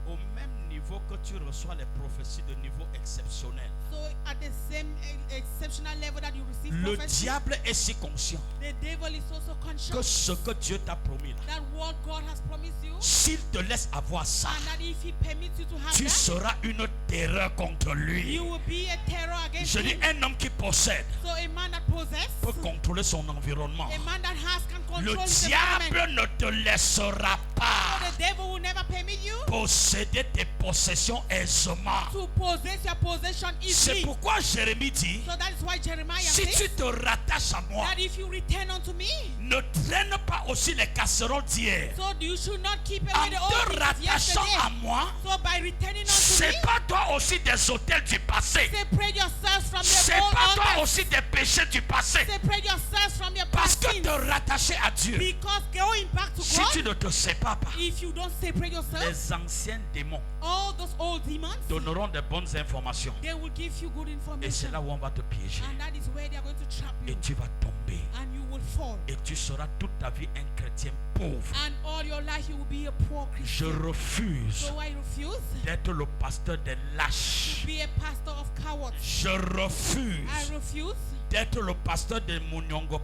au même niveau que tu reçois les prophéties de niveau exceptionnel, so at the same exceptional level that you receive le prophecy, diable est si conscient the devil is also que conscious ce que Dieu t'a promis là, that what God has promised you, s'il te laisse avoir ça, and that if He permits you to have tu that, seras une terreur contre lui. you will be a terror against Je dis, him. un homme qui possède So a man that possesses, peut contrôler son environnement. a man that has can Le control his environment. diable ne te laissera So pas the devil will never permit you posséder tes possessions aisément. to possess your possession C'est easily. pourquoi Jérémie dit, So that is why Jeremiah si says tu te rattaches à moi, that if you return unto me, ne traîne pas aussi les casseroles d'hier. so you should not keep En away the old te things of rattachant à yesterday. moi, So by returning unto c'est me, pas toi aussi des hôtels du passé. separate yourself from C'est your old pas toi altars. aussi des péchés du passé. Separate yourself from your Parce past que sins. te rattacher à Dieu, Because going back to si tu God, ne te sépares pas, if you don't separate yourself, les anciens démons all those old demons, donneront des bonnes informations. they will give you good Et c'est information. là où on va te piéger. And that is where they are going to trap Et you. tu vas tomber. And you will fall. Et tu seras toute ta vie un chrétien pauvre. And all your life you will be a poor Je Christian. refuse So I refuse d'être le pasteur des lâches. to be a pastor of cowards. Je refuse I refuse d'être le pasteur des Mouniongos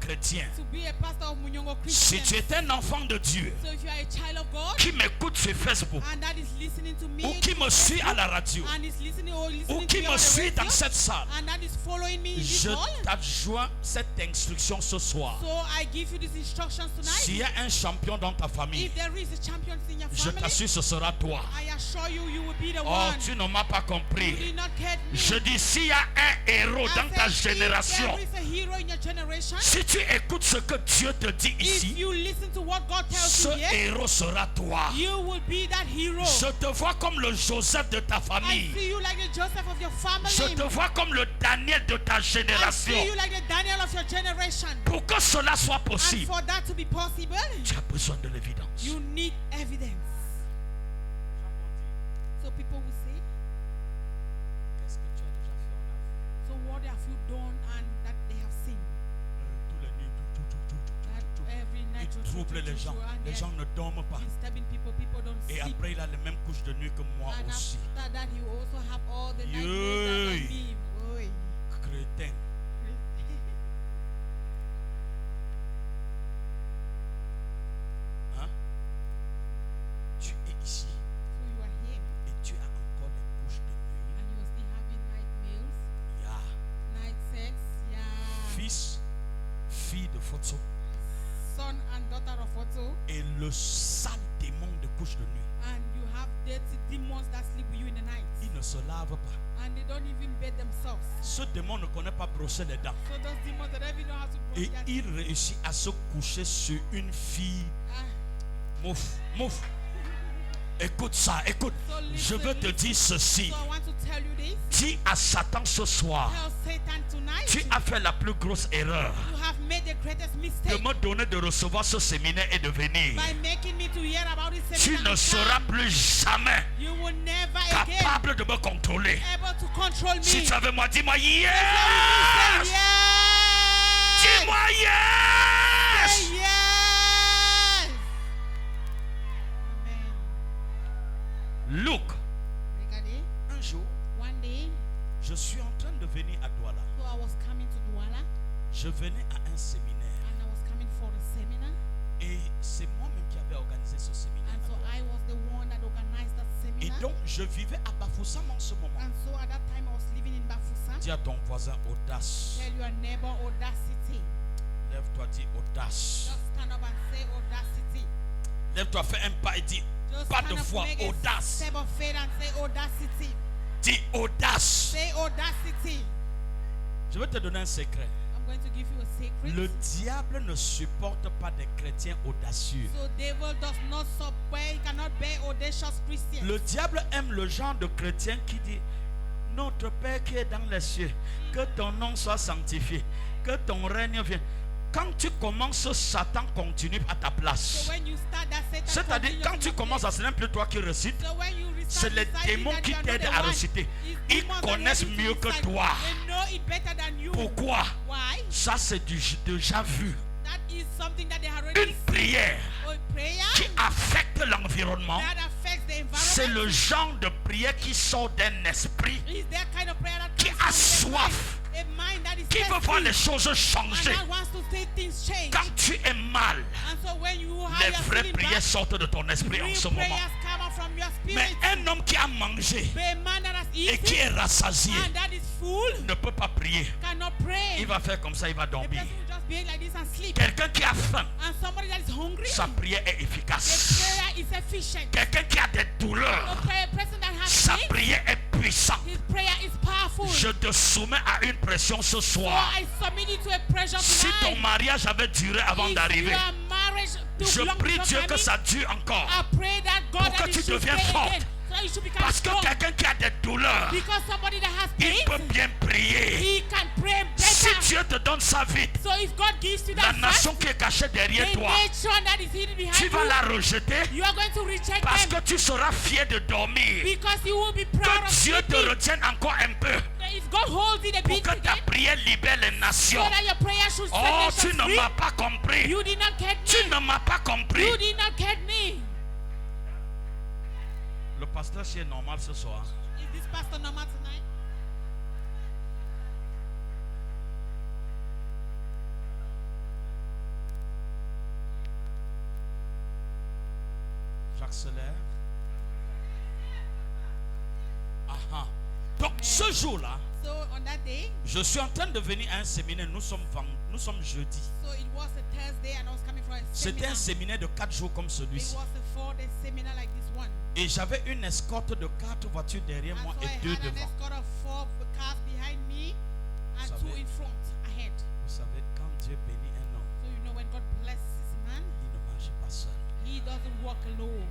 chrétiens. to be a pastor of Munyongo Si tu Christians. es un enfant de Dieu So if you are a child of God qui m'écoute sur Facebook and that is listening to me ou qui me suit à la radio and is listening ou to qui me me on the suit dans radio, cette salle, and that is following me in this je hall, t'adjoins cette instruction ce soir. so I give you these instructions S'il tonight. y a un champion dans ta famille, If there is a champion in your je family, t'assure ce sera toi. I assure you, you will be the Oh, one. tu ne m'as pas You compris. did not get me. Je dis, s'il y a un héros dans ta said, génération, if there is a hero in your generation, si tu écoutes ce que Dieu te dit if ici, you listen to what God tells ce you here, héros sera toi. you will be that hero. Je te vois comme le Joseph de ta I famille. see you like the Joseph of your family. Je te vois comme le Daniel de ta I génération. see you like the Daniel of your generation. Pour que cela soit And possible, for that to be possible, tu as besoin de l'évidence. you need evidence. So people will say, Qu'est-ce que tu as déjà fait en Afrique? so what have you done and that they have seen? Tous les nuits, That every night il trouble les gens. and Les gens ne dorment pas. disturbing people don't Et sleep. après, il a les mêmes couches de nuit que moi And aussi. after that, you also have all the nightmares Yay. like me. Oi. Crétin. Hein? Tu es ici So you are here et tu as encore les couches de nuit. and you're still having nightmares, Ya. night sex, yeah. Fils, fille de Fotso Son and daughter of Otto, et le sale démon de couche de nuit. and you have dirty demons that sleep with you in the night, Il ne se lave pas. and they don't even bathe themselves. Ce démon ne connaît pas brosser les dents. So those demons they don't even know how to brush Et their il réussit à se coucher sur une fille. Ah, Mouf, mouf. Écoute ça, écoute. So Je listen, veux te dire ceci. So I want to tell you this. Dis à Satan ce soir, Tell Satan tonight, tu as fait la plus grosse erreur you have made the greatest de mistake me donner de recevoir ce séminaire et de venir. by making me to hear about this Tu seminar. ne and seras come. plus jamais You will never again capable de me contrôler. able to control me. Si tu avais moi, dis-moi Say yes. yes. Dis-moi yes. Say yes. Amen. Look, Regardez, un jour, one day, je suis en train de venir à Douala. so I was coming to Douala Je venais à un séminaire and I was coming for a seminar, et c'est moi-même qui avais organisé ce séminaire. and so I was the one that organized that Et seminar. donc, je vivais à Bafoussam en ce moment. And so at that time I was living in Bafoussam. Dis à ton voisin audace. Tell your neighbor audacity. Lève-toi, dis audace. Just stand up and say audacity. Lève-toi, fais un pas et dis Just pas stand de up, foi, make a audace. step of faith and say audacity. Dis audace. Say audacity. Je vais te donner un secret. I'm going to give you a secret. Le diable ne supporte pas des chrétiens audacieux. So devil does not support, he cannot bear audacious Christians. Le diable aime le genre de chrétien qui dit Notre Père qui est dans les cieux, que ton nom soit sanctifié, que ton règne vienne. Quand tu commences, Satan continue à ta place. So when you start that, Satan C'est-à-dire, continues quand to tu commences, manipulate. c'est même plus toi qui récites, So when you c'est start les deciding démons that qui you are not t'aident the à one, réciter. it's Ils demons that connaissent help you mieux to que recite. toi. They know it better than you. Pourquoi? Why? Ça, c'est déjà vu. That is something that they have already Une seen. prière A prayer qui affecte l'environnement, that affects the c'est environment. le genre de prière qui sort d'un esprit Is that kind of prayer that qui comes a from the soif, mind, a mind that is qui veut voir les thirsty choses and changer. that wants to see things change. Quand tu es mal, And so when you les have vraies your prières sortent de ton esprit en real ce moment. prayers come out from your Mais spirit. un homme qui a mangé But a man that has et qui eaten est rassasié and that is full ne peut pas prier. cannot pray. Il va faire comme ça, il va The dormir. person will just behave like this and sleep. Quelqu'un qui a faim, And somebody that is hungry, sa prière est the efficace. prayer is efficient. Quelqu'un qui a des douleurs, A person that has sa faith, prière est puissante. his prayer is powerful. Je te soumets à une pression ce So soir. I submit you to a pressure Si ton tonight. mariage avait duré avant If d'arriver, your marriage took je long prie before Dieu que coming, ça dure encore. I pray that God Pour que that tu you should deviennes stay forte. again, so that you should become Parce que strong. quelqu'un qui a des douleurs, Because somebody that has il pain, peut bien prier. he can pray Si better. Dieu te donne sa vie, So if God gives you la that nation fact, qui est cachée derrière the toi, nation that is hidden behind tu vas you, la rejeter you are going to reject parce them que tu seras fier de dormir. because you will be proud Que of Dieu te sleeping. retienne encore un peu But if God holds it a pour bit que ta again, prière libère les so nations. that your prayer should set Oh, nations tu ne free, m'as pas compris. you did not get Tu me. ne m'as pas compris. You did not get me. Le pasteur, c'est normal ce soir. Is this pastor normal tonight? J'accélère. Aha. Donc ce jour-là, So on that day, je suis en train de venir à un séminaire. Nous sommes jeudi. so it was a Thursday and I was coming for a C'était un seminar. séminaire de 4 jours comme It celui-ci. was a 4-day seminar like this one. Et j'avais une escorte de 4 voitures derrière And moi so I et 2 had an devant. escort of 4 cars behind me. and Vous two savez, in front, ahead. vous savez, quand Dieu bénit un homme, So you know when God blesses a man, il ne marche pas seul. he doesn't walk alone.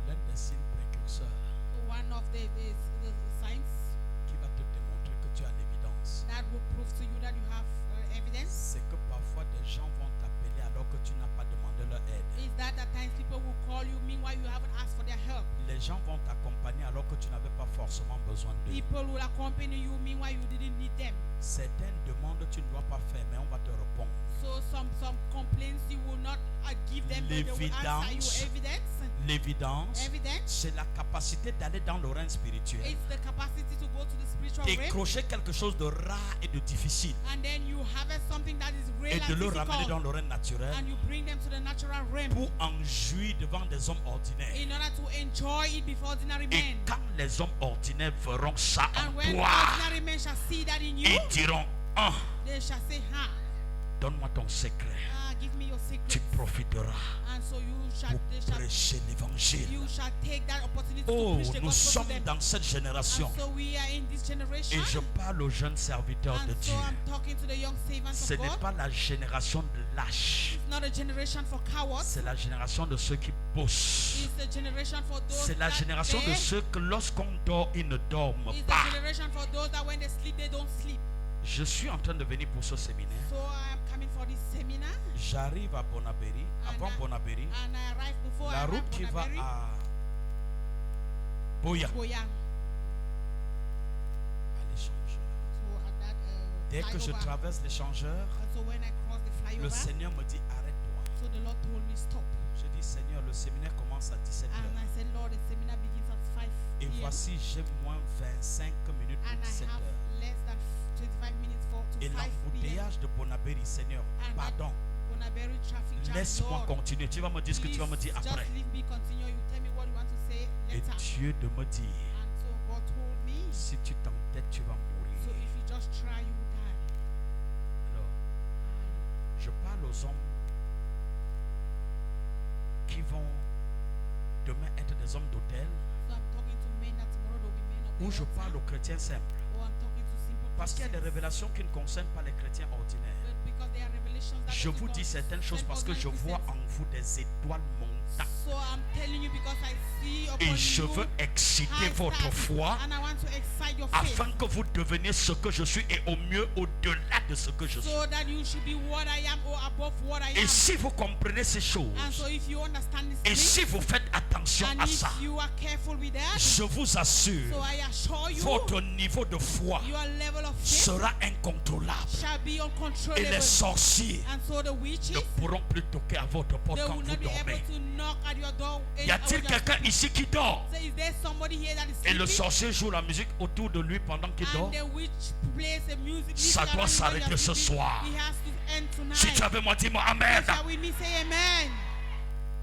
L'un des signes précurseurs So one of the signs qui va te démontrer que tu as l'évidence, that will prove to you that you have evidence c'est que parfois des gens vont t'appeler alors que tu n'as pas demandé leur aide. is that at times people will call you meanwhile you haven't asked for their help. Les gens vont t'accompagner alors que tu n'avais pas forcément besoin d'eux. People will accompany you meanwhile you didn't need them. Certaines demandes tu ne dois pas faire, mais on va te répondre. So some complaints you will not give them, but they will answer you. L'évidence, Evidence c'est la capacité d'aller dans le règne spirituel, is the capacity to go to the spiritual realm, décrocher quelque chose de rare et de difficile and then you harvest something that is real et and de le ramener physical, dans le règne naturel and you bring them to the natural realm pour en jouir devant des hommes ordinaires. in order to enjoy it before ordinary Et men. quand les hommes ordinaires verront ça en And when toi, ordinary men shall see that in you, ils diront, ah, they shall say, donne-moi ton secret, give me your secret. tu profiteras And so you shall, pour they shall, prêcher l'évangile. you shall take that opportunity to Oh, preach the nous gospel sommes to them. dans cette génération And so we are in this generation. et je parle aux jeunes serviteurs de And so Dieu. I'm talking to the young servants Ce of n'est God. pas la génération de lâches, It's not a generation for cowards. c'est la génération de ceux qui bossent. It's a generation for those C'est la that génération de bear. ceux que lorsqu'on dort, ils ne dorment It's pas. the generation for those that when they sleep, they don't sleep. Je suis en train de venir pour ce séminaire. So I am coming for this seminar. J'arrive à Bonabéry, avant Bonabéry. And I arrived before La I route arrived qui va Bonabéry, à Boya, Boya. à l'échangeur. So at that Dès que je flyover. traverse l'échangeur, And so when I crossed the le flyover, Seigneur me dit arrête-toi. so the Lord told me stop. Je dis Seigneur, le séminaire commence à 17h. And I said, Lord, the seminar begins at 5 Et p.m. voici, j'ai moins 25 minutes pour And I 17h. have less than 25 minutes to Et 5 p.m. l'embouteillage de Bonabéry, Seigneur, And pardon, Bonabéry traffic jam, laisse-moi Lord, continuer. Tu vas me dire ce que tu vas me dire please après. just leave me continue. You tell me what you want to say Et later. Dieu de me dire, And so God told me, si tu t'entêtes, tu vas mourir. so if you just try, you will die. Alors, je parle aux hommes qui vont demain être des hommes d'hôtel, So I'm talking to men that tomorrow they'll be men of the ou je altar, parle aux chrétiens simples. or I'm talking to simple Parce qu'il y a des Christians. révélations qui ne concernent pas les chrétiens ordinaires. But because there are revelations that Je doesn't vous dis concern certaines choses parce que je ordinary vois Christians. en vous des étoiles montant. So I'm telling you because I see upon Et je you veux exciter high votre stars, foi and I want to excite your faith, afin que vous deveniez ce que je suis et au mieux au-delà de ce que je suis. so that you should be what I am or above what I Et am. si vous comprenez ces And so choses, if you understand this et thing, si vous faites attention and à if ça, you are careful with that, je vous assure, so I assure you, votre niveau de foi your level of faith sera incontrôlable. shall be Et uncontrollable. les sorciers And so the witches, ne pourront plus toquer à votre porte they quand will vous not be able dormez. to knock at your door. Y a-t-il quelqu'un ici qui dort? So is there somebody here that is Et le sleeping? sorcier joue la musique autour de lui pendant qu'il dort? And the witch plays the music. Ça doit s'arrêter ce soir. He has to end tonight. Si tu avais moi, dis-moi Amen. Shall we me say amen?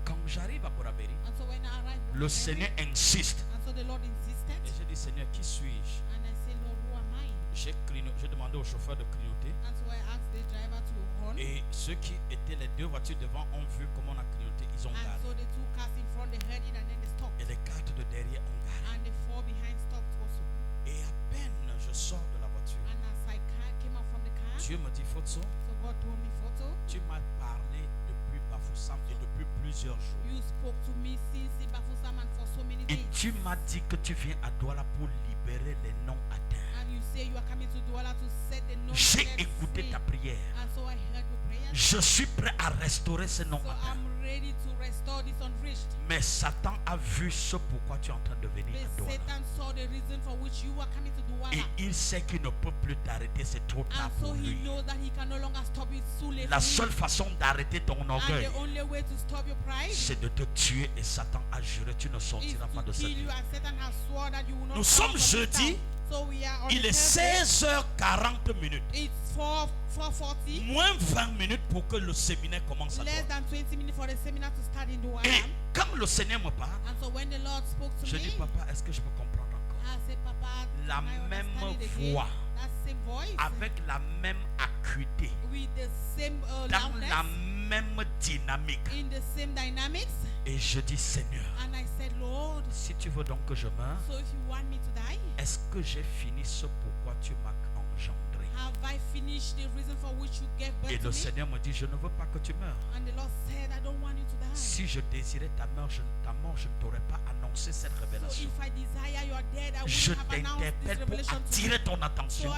Quand j'arrive à Bonabéry, And so when I arrived, le Seigneur insiste. and so the Lord insisted, Et j'ai dit, Seigneur, qui suis-je? and I said, Lord, who am I? J'ai demandé au chauffeur de clignoter. And so I asked the driver to horn. Et ceux qui étaient les deux voitures devant ont vu comment on a clignoté. Ils ont And garé. so the two cars in front, they heard it and then they stopped. Et les quatre de derrière ont garé. And the four behind stopped also. Et à peine je sors de la voiture, And as I came out from the car, Dieu me dit, Fotso, so God told me, Photo, tu m'as parlé depuis Bafoussam et depuis plusieurs jours. you spoke to me since in Bafoussam and for so many Et days. tu m'as dit que tu viens à Douala pour libérer les non atteints. And you say you are coming to Douala to set the non J'ai set écouté free. ta prière. And so I heard your prayers. Je suis prêt à restaurer ces non So atteints. I'm ready to restore this unreached. Mais Satan a vu ce pourquoi tu es en train de venir à But Douala. Satan saw the reason for which you are coming to Douala. Et il sait qu'il ne peut plus t'arrêter, c'est trop tard And so pour he lui. knows that he can no longer stop it. It's too late La for seule him. façon d'arrêter ton And orgueil, the only way to stop your pride is c'est de te tuer et Satan a juré, tu ne sortiras pas to de cette kill vie. you. And Satan has sworn that you will not Nous come sommes from this jeudi. town. So we are on Il the est Thursday. 16h40 minutes. It's 4:40. Moins 20 minutes pour que le séminaire commence à Less Douala. than 20 minutes for the seminar to start in Douala. Et quand le Seigneur me parle, And so when the Lord spoke to je me, dis, papa, est-ce que je peux comprendre encore? I said, Papa, La can I même understand it again? voix, That same voice, avec la même acuité, with the same dans la loudness, même dynamique. in the same dynamics. Et je dis, Seigneur, And I said, Lord, si tu veux donc que je meure, so if you want me to die, est-ce que j'ai fini ce pourquoi tu m'as engendré? have I finished the reason for which you gave birth Et to le me? Seigneur me dit, je ne veux pas que tu meurs. And the Lord said, I don't want you to die. Si je désirais ta mort, je ne t'aurais pas annoncé cette So révélation. if I desire your death, I Je wouldn't have announced this t'interpelle pour revelation to you. attirer ton So attention.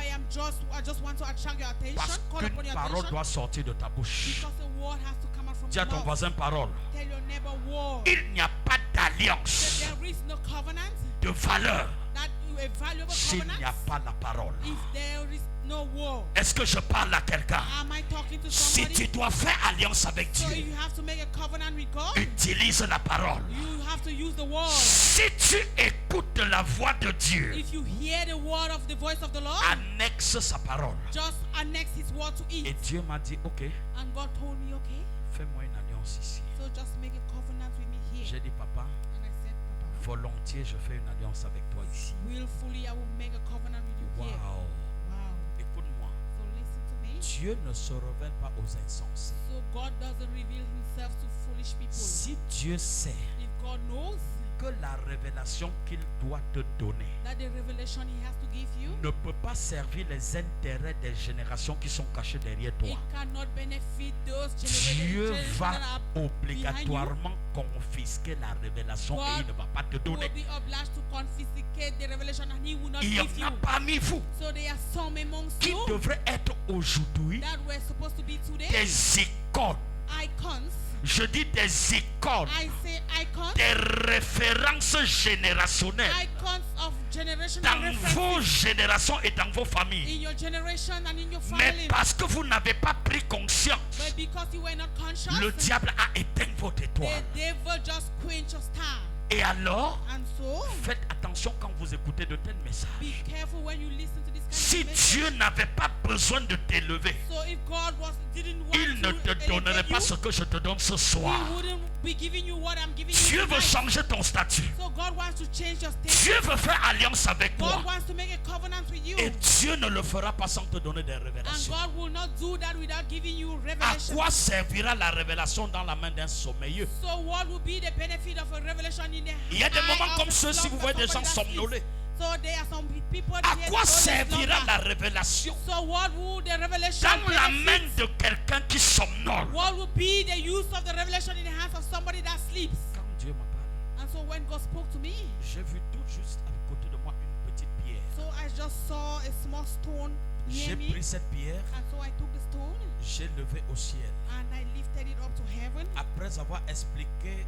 I just want to attract your attention, Parce call upon qu'une your parole attention, doit sortir de ta bouche. because the word has to come out from Dis à your ton mouth. voisin parole. Tell your neighbor word. Il n'y a pas That d'alliance there is no covenant, de valeur that a valuable s'il n'y a covenant, pas la parole. if there is no word. Est-ce que je parle à quelqu'un? Am I talking to Si somebody? tu dois faire alliance avec So Dieu, you have to make a covenant with God. utilise la parole. You have to use the word. Si tu écoutes la voix de Dieu, If you hear the word of the voice of the Lord, annexe sa parole. just annex his word to Et it. Dieu m'a dit, ok, And God told me, okay, fais-moi une alliance ici. so just make a covenant with me here. J'ai dit, papa, And I said, Papa, volontiers, je fais une alliance avec toi ici. willfully I will make a covenant with you here. Waouh. Wow. Écoute-moi. So listen to me. Dieu ne se révèle pas aux insensés. So God doesn't reveal himself to foolish people. Si Dieu sait If God knows que la révélation qu'il doit te donner that the revelation he has to give you, ne peut pas servir les intérêts des générations qui sont cachées derrière it toi, cannot benefit those Dieu generations va that are obligatoirement confisquer la révélation et il ne va pas te will donner. be obliged to confiscate the revelation and he will not Il y give you. en a parmi vous So there are some amongst qui you devraient être aujourd'hui that were supposed to be today des icônes. icons. Je dis des icônes, I say icons. des références générationnelles Icons of generational dans vos references générations et dans vos familles. in your generation and in your Mais family. parce que vous n'avez pas pris conscience, But because you were not conscious, le diable a éteint votre étoile. the devil just quench your star. Et alors, And so, faites attention quand vous écoutez de tels be messages. careful when you listen to this kind Si of message. Dieu n'avait pas besoin de t'élever, So if God didn't want il ne to te donnerait elevate pas you, ce que je te donne ce soir. he wouldn't be giving you what I'm giving Dieu you veut tonight. changer ton statut. So God wants to change your state. Dieu veut faire alliance avec toi. God wants to make a covenant with you. Et Dieu ne le fera pas sans te donner des And révélations. God will not do that without giving you À revelation. quoi servira la révélation dans la main d'un sommeilleux? So what will be the benefit of a revelation in the Il y a des eye moments of comme a ceux-ci, vous slumber, voyez des gens somebody that somnolés. sleeps? So there are some people À here quoi that don't servira slumber. la révélation So what will the revelation dans la main benefit? de quelqu'un qui somnole? What will be the use of the revelation in the hands of somebody that sleeps? Quand Dieu m'a parlé, And so when God spoke to me, j'ai vu tout juste à côté de moi une petite pierre. so I just saw a small stone J'ai near me. pris cette pierre, And so I took the stone j'ai levé au ciel. and I lifted it up to heaven. Après avoir expliqué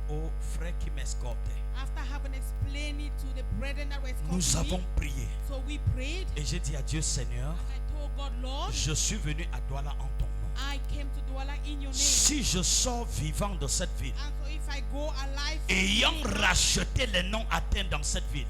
aux frères qui m'escortaient, After having explained it to the brethren that were nous escorting avons me, prié. so we prayed. Et j'ai dit à Dieu, Seigneur, And I told God, Lord, je suis venu à Douala en ton nom. I came to Douala in your name. Si je sors vivant de cette ville, And so if I go alive, ayant racheté les noms atteints dans cette ville,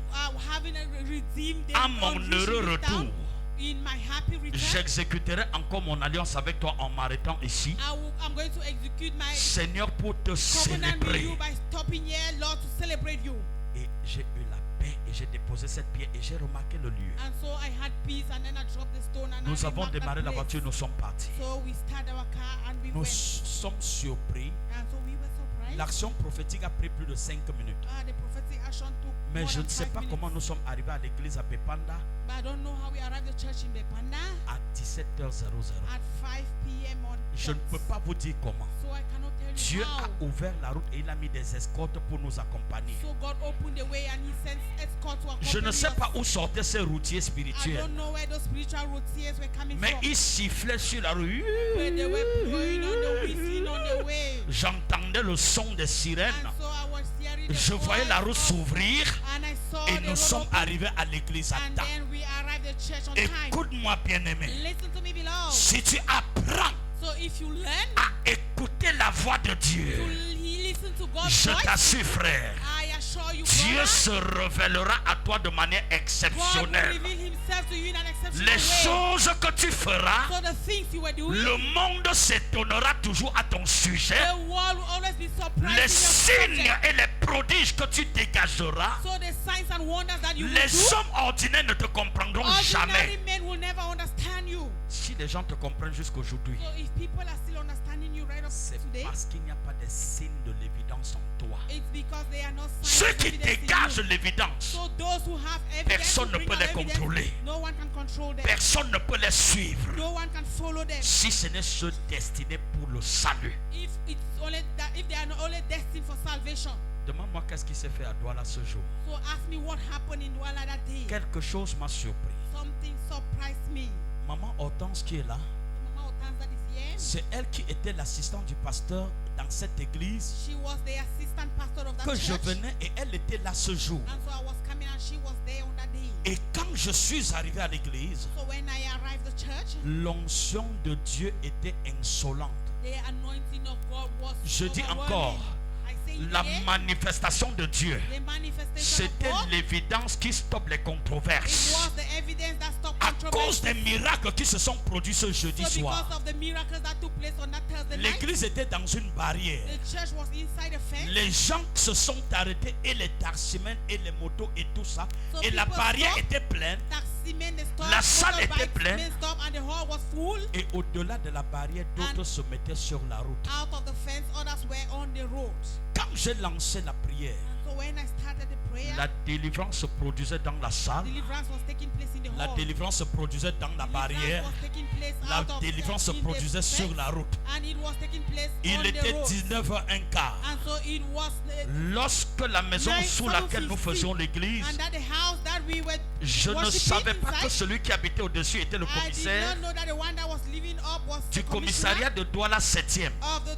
having redeemed the à mon heureux unredeemed retour, town, in my happy return, j'exécuterai encore mon alliance avec toi en m'arrêtant ici, I'm going to execute my Seigneur, pour te covenant with célébrer. you by stopping here, Lord, to celebrate you. Et j'ai eu la paix et j'ai déposé cette pierre et j'ai remarqué le lieu. And so I had peace, and then I dropped the stone, and Nous I avons remarked that démarré la place. voiture, nous sommes partis. So we started our car and we Nous went. sommes surpris. And so we were surprised. L'action prophétique a pris plus de 5 minutes. The prophetic action took Mais more je than ne sais 5 pas minutes. comment nous sommes arrivés à l'église à Pepanda But I don't know how we arrived at church in Bepanda à 17h00. at 5 p.m. on Je ne peux pas vous dire comment. So I cannot tell you Dieu how. a ouvert la route et il a mis des escortes pour nous accompagner. So God opened the way and He sent escorts to accompany Je ne sais us. pas où sortaient ces routiers I spirituels, don't know where those spiritual routiers were coming mais from. ils sifflaient sur la rue. But they were blowing on the whistling on the way. J'entendais le son des sirènes. And so I was hearing the Je voyais la voice route of- s'ouvrir and I saw et the nous road sommes open, arrivés à l'église à and temps. then we arrived at church on time. Écoute-moi, bien-aimé. Listen to me, beloved. Si tu apprends So if you learn à écouter la voix de to Dieu, listen to God's je voice, t'assure, frère, I assure you, Dieu brother, se révélera à toi de manière God will exceptionnelle. reveal Himself to you in an exceptional Les way. choses que tu feras, So the things you were doing, le monde s'étonnera toujours à ton sujet. the world will always be surprised Les in your signes subject. et les prodiges que tu dégageras, So the signs and wonders that you will les do, hommes ordinaires ne te comprendront ordinary jamais. men will never understand you. Si les gens te comprennent jusqu'aujourd'hui, So if people are still understanding you right up c'est today, parce qu'il n'y a pas de signe de l'évidence en toi. it's because they are not Ceux signs of qui evidence in dégagent you. l'évidence, So those who have evidence, personne who ne bring peut out les evidence, contrôler. no one can control them. Personne ne peut les suivre. No one can follow them. Si ce n'est ceux destinés pour le salut. If it's only that, if they are not only destined for salvation. Demande-moi qu'est-ce qui s'est fait à Douala ce jour. So ask me what happened in Douala that day. Quelque chose m'a surpris. Something surprised me. Maman Hortense qui est là, Mama Otanza that is here. c'est elle qui était l'assistante du pasteur dans cette église She was the assistant pastor of that que je church. venais et elle était là ce jour. And so I was coming and she was there on that day. Et quand je suis arrivé à l'église, So when I arrived at the church, l'onction de Dieu était insolente. the anointing of God was Je dis overwhelming. encore, I say it la again, manifestation de Dieu, the manifestation of c'était God, l'évidence qui stoppe les it controverses. was the evidence that stopped À cause controversy. des miracles qui se sont produits ce jeudi So soir, because of the miracles that took place on that Thursday night, l'église était dans une barrière. the church was inside a fence. Les gens se sont arrêtés et les taximens et les motos et tout ça. So Et la people barrière stopped. était pleine. Taximen, they stopped, La salle était motorbikes, pleine. men stopped, and the hall was full. Et au-delà de la barrière, d'autres se mettaient sur la route. Out of the fence, others were on the road. Quand j'ai lancé la prière, And so when I started the prayer, la délivrance se produisait dans la salle. deliverance was taking place in the La hall. délivrance se produisait dans la Deliverance barrière. was taking place La out of délivrance se in the produisait sur fence, la route. and it was taking place Il on the était road. 19h15. And so it was Lorsque la maison sous laquelle nous faisions l'église, and that the house that we were je ne worshiping savais pas que inside, celui qui habitait au-dessus était le I did commissaire not know that the one that was living up was du the commissariat commissioner de Douala 7e. of the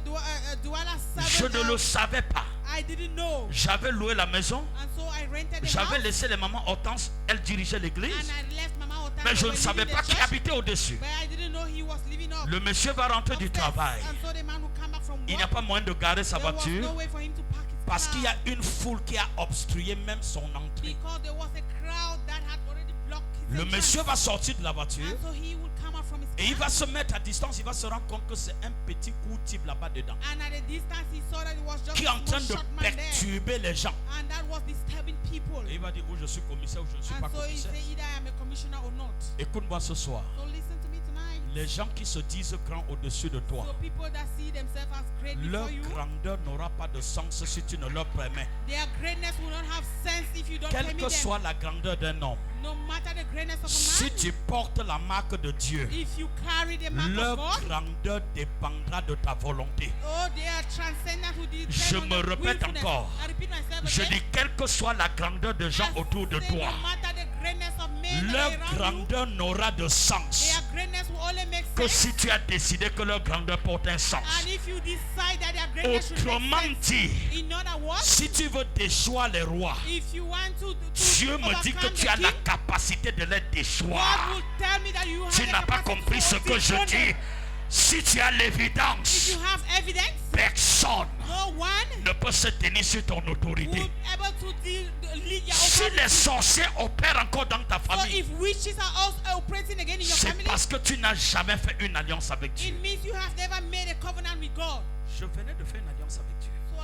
Douala Je 7. ne le savais pas. I didn't know. J'avais loué la maison. And so I rented the J'avais house, laissé les mamans Hortense, elle dirigeait l'église. and I left Mama Otanga. Mais je were ne savais leaving pas the qui church, habitait au-dessus. but I didn't know he was living up. Le monsieur va rentrer du upstairs. travail. And so the man would come back from Il n'y a work. pas moyen de garer sa There was voiture no way for him to park his parce car qu'il y a une foule qui a obstrué même son entrée. because there was a crowd that had already blocked his Le entrance. monsieur va sortir de la voiture And so he would come out from his et il car. va se mettre à distance. Il va se rendre compte que c'est un petit courtier là-bas dedans And at a distance he saw that it was just qui est a en train small de short man there. perturber les gens. And that was disturbing people. Et il va dire, oh, je suis commissaire ou je ne suis And pas so he commissaire. said either I am a commissioner or not. Écoute-moi ce soir. So listen to me tonight. Les gens qui se disent grands au-dessus de toi, So people that see themselves as great leur before you, grandeur n'aura pas de sens si tu ne leur permets. their greatness will not have sense if you don't Quelle permit que them. soit la grandeur d'un homme, No matter the greatness of a si man, tu portes la marque de Dieu, if you carry the mark leur of God, grandeur dépendra de ta volonté. oh, they are transcendent who depend Je on me the répète willfulness. encore. I repeat myself Je again. dis, quelle que soit la grandeur des gens I autour de say toi, no matter the greatness of men that leur are around you, grandeur n'aura de sens their greatness will only make que sense. si tu as décidé que leur grandeur porte un sens. And if you decide that their greatness should Autrement make sense, dit, in other words, si tu veux déchoir les rois, if you want to Dieu me dit que overcome tu the as la king, capacité de les God déchoir. will tell me that you have Tu the n'as pas capacity compris to ce que je overcome dis. them. Si tu as If l'évidence, you have evidence, personne no one ne peut se tenir sur ton will autorité. be able to lead your Si authority. les sorciers opèrent encore dans ta So famille, if witches are also operating again in your c'est family, parce que tu n'as jamais fait une alliance avec Dieu. it means you have never made a covenant with God. Je venais de faire une alliance avec Dieu. So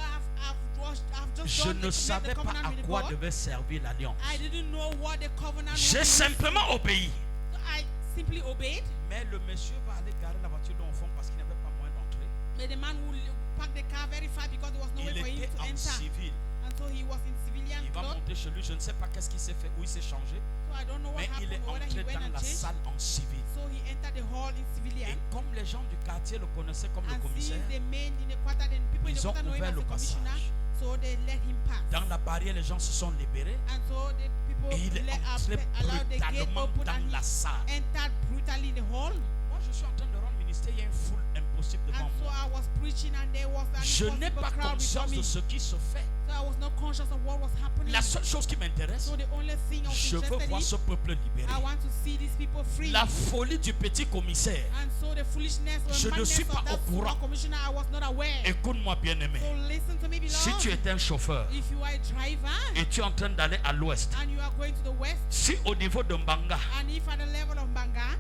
I've just Je done ne the savais pas covenant à with quoi God. devait servir l'alliance. I didn't know what the covenant J'ai was. simplement obéi. So I simply obeyed. Mais le monsieur va aller garer la voiture dans le fond parce qu'il n'avait pas moyen d'entrer. But the man will park the car very far because there was no way Il for him était to en enter. civil. And so he was in civilian Il va clothes. monter chez lui. Je ne sais pas qu'est-ce qu'il s'est fait, où il s'est changé. So I don't know what Mais il happened est or whether he entré went dans and la changed. salle en civil. So he entered the hall in civilian. Et comme les gens du quartier le connaissaient comme le And commissaire, seeing the men in the quarter, the people in the ils ont quarter know him ouvert as le the commissioner. passage. So they let him pass. Dans la barrière, les gens se sont libérés. And so the people Et il est entré allowed the gate brutalement open dans and la he salle. entered brutally in the hall. Moi, je suis en train de rendre ministère. Il y a une foule impossible devant And so moi. I was preaching and there was an Je n'ai impossible pas crowd before conscience me. de So ce qui se fait. I was not conscious of what was happening. La seule chose qui m'intéresse, So the only thing I was je veux interested voir in, ce peuple libéré. I want to see these people free. La folie du petit commissaire. And so the foolishness or Je ne madness suis pas of that au courant. small commissioner, I was not aware. Écoute-moi, bien-aimé. So listen to me, Si beloved. tu étais un chauffeur If you are a driver et tu es en train d'aller à l'ouest, and you are going to the west, si au niveau de Mbanga, and if at the level of Banga,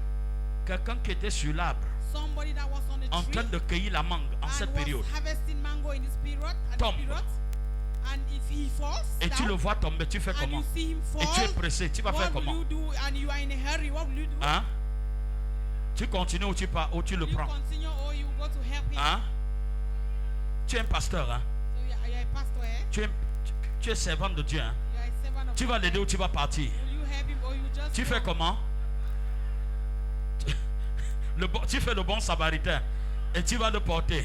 quelqu'un qui était sur l'arbre somebody that was on the en tree train de cueillir la mangue en cette and was période, harvesting mango in this period, Tombe. and if he falls et tu down, le vois tomber, tu fais and comment? you see him Et tu es fall, pressé, tu vas faire what will comment? you do? And you are in a hurry, what will you do? Hein? Tu continues ou tu pars, ou tu le You prends. continue or you go to help him. Hein? Tu es un pasteur, hein? So you're a pastor, eh? Tu es servant de Dieu, hein? You're a servant of Tu vas God. l'aider ou tu vas partir. Will you help him or you just Tu fais go? comment? Tu fais le bon samaritain et tu vas le porter.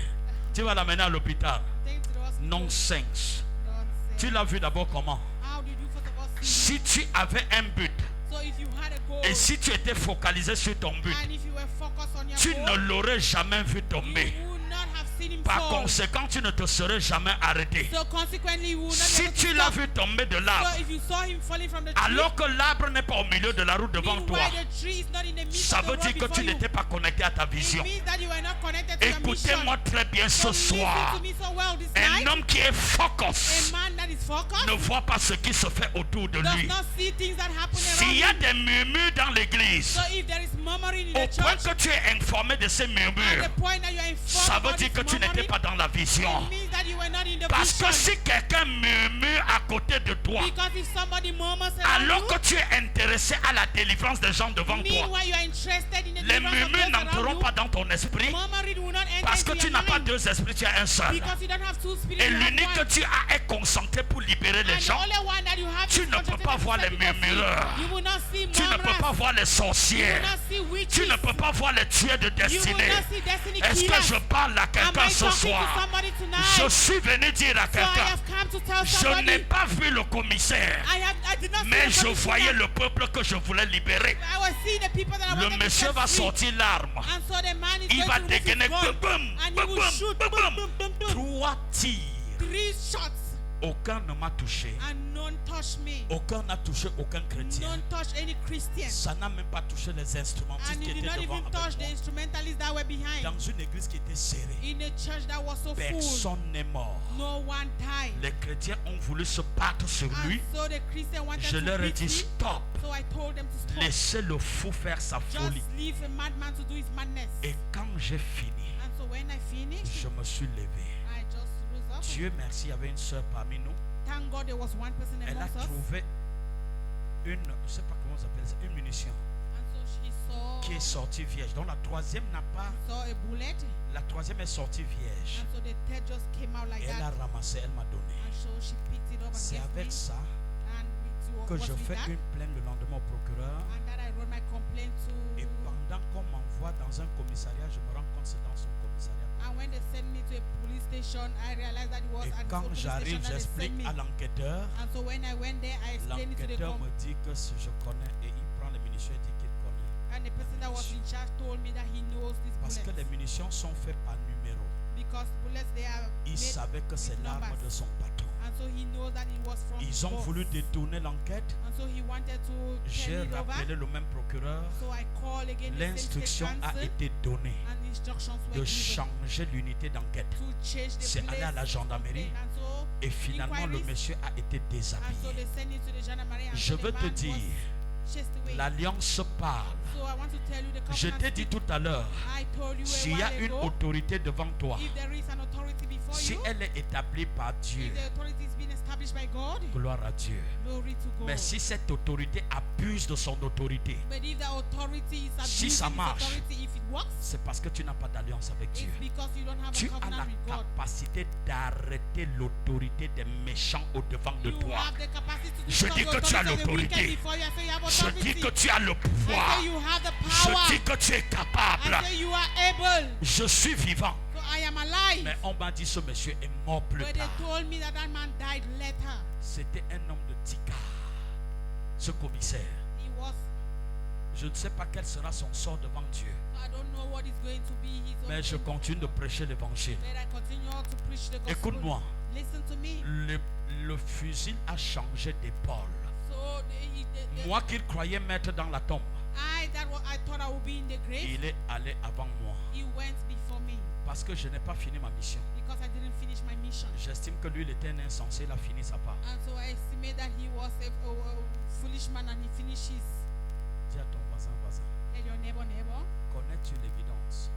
Tu vas l'amener à l'hôpital. Take him to the hospital. Nonsense. Nonsense. Tu l'as vu d'abord comment? How did you first of all see him? Si tu avais un but So if you had a goal et si tu étais focalisé sur ton but, and if you were focused on your tu goal, ne l'aurais jamais vu tomber. you would not have seen him Par fall. conséquent, tu ne te serais jamais arrêté. So consequently, you would not be Si able to tu l'as stop. vu tomber de l'arbre, So if you saw him falling from the tree, alors que l'arbre n'est pas au milieu de la route devant toi, meanwhile the tree is not in the midst ça of the veut road dire que before tu you, n'étais pas connecté à ta it vision. means that you were not connected to your mission. Écoutez-moi très bien So ce listen soir. to me so well this Un night. homme qui est A focus man that is focused ne voit pas ce qui se fait autour de does lui. not see things that happen S'il y a around him. des murmures dans l'église, So if there is murmuring in au the point church, que tu es informé de ces at murmures, the point that you are informed ça veut about dire this que tu n'étais murmuring, pas dans la vision. it means that you were not in the Parce que vision. si quelqu'un murmure à côté de toi, Because if somebody murmurs around alors you, que tu es intéressé à la délivrance des gens devant toi, meanwhile you are interested in the les deliverance of murmures those around n'entreront you, pas dans ton esprit murmuring will not enter parce que into tu your n'as pas mind. deux esprits, tu as un seul. Because you don't have two spirits, Et you have l'unique que one. tu as est concentré pour libérer les And the gens. only one that you have Tu is ne peux concentrated pas to voir set les people free. murmureurs. You will not see Tu ne peux pas murmurers. voir les You sorcières. will not see witches. Tu ne peux pas voir les tueurs de You will destinée. not see destiny Est-ce que killers. je parle à Am quelqu'un I ce talking to soir? somebody tonight? Je suis venu dire à So I quelqu'un, have come to tell je somebody. n'ai pas vu le commissaire, I did not mais see je the voyais policeman. le peuple que je voulais libérer. I was seeing the people that I Le wanted to monsieur set va free. sortir l'arme. And so the man is Il going va to remove his dégainer gun. boum, boum, And he boum, will shoot. boum, Boom, boum. boom, boom, boom. 3 tirs. 3 shots. Aucun ne m'a touché. And none touched me. Aucun n'a touché aucun chrétien. None touched any Christian. Ça n'a même pas touché les instrumentistes And qui he did étaient not devant even avec touch the moi. instrumentalists that were behind. Dans une église qui était serrée, In a church that was so full, personne n'est mort. no one died. Les chrétiens ont voulu se battre sur And lui. so the Christian wanted Je to leur ai beat dit me. stop. So I told them to stop. Laissez le fou faire sa Just folie. leave a madman to do his madness. Et quand j'ai fini, And so when I finished, je me suis levé. I just rose up. Dieu merci, il y avait une sœur parmi nous. Thank God there was one person Elle a amongst us. trouvé une, je ne sais pas comment on s'appelle ça, une munition And so she qui est saw, sortie vierge. Donc la troisième n'a pas, saw a bullet. la troisième est sortie vierge. And so the third just came out like Et elle a that. ramassé, elle m'a donné. And so she picked it up and C'est gave avec me. ça And que it was je with fais that. une plainte le lendemain au procureur. And that I wrote my complaint Et to. pendant qu'on m'envoie dans un commissariat, je me rends compte que c'est dans son commissariat. And when they sent me to a police station, I realized that it was Et at the quand police j'arrive, station that they j'explique sent me. à l'enquêteur. And so when I went there, I explained it to the L'enquêteur me dit que si je connais et il prend les munitions et dit qu'il connaît. and the person that was in charge told me that he knows these Parce que les bullets. munitions sont faites par numéro. Because bullets they are Il made savait que c'est with l'arme numbers. de son patron. And so he knows that it was from his Ils ont boss. voulu détourner l'enquête. And so he wanted to J'ai turn it over. rappelé le même procureur. So I called again the same L'instruction state a council, été donnée and instructions were de given changer l'unité d'enquête. to change the C'est allé à la place of gendarmerie. complaint. And so, Et finalement, le inquiries. monsieur a été and so déshabillé. they sent it to the gendarmerie. And Je so the veux te man dire, was chased away. l'alliance parle. So I want to tell you the Je covenant t'ai dit speak. tout à l'heure, I told you a s'il y a while une ago, autorité devant toi, if there is an authority before si you, elle est établie par Dieu, if the authority is being established by God, gloire à Dieu. glory to God. Mais si cette autorité abuse de son autorité, But if the authority is Si abusing ça its marche, authority, if it works, c'est parce que tu n'as pas d'alliance avec it's Dieu. because you don't have Tu a as la covenant with God. capacité d'arrêter l'autorité des méchants au devant de You toi. have the capacity to Je stop dis the que tu as authority of the wicked l'autorité. before you. I say you have Je authority. dis que tu as le I pouvoir. say you have the Je power. dis que tu es capable. I say you are able. Je suis vivant. So I am alive. Mais on m'a dit ce monsieur est mort plus But they tard. told me that that man died later. C'était un homme de Tika, ce commissaire. He was. Je ne sais pas quel sera son sort devant Dieu. I don't know what is going to be his own Mais je fate. continue de prêcher l'évangile. But I continue to preach the gospel. Écoute-moi. Listen to me. Le fusil a changé d'épaule. So Moi qu'il croyait mettre dans la tombe, I thought I would be in the grave. il est allé avant moi. He went before me Parce que je n'ai pas fini ma mission. because I didn't finish my mission. J'estime que lui, il était un insensé, il a fini sa part. And so I estimate that he was a foolish man and he finished his. Dis à ton voisin, Tell your neighbor, connais-tu l'évidence?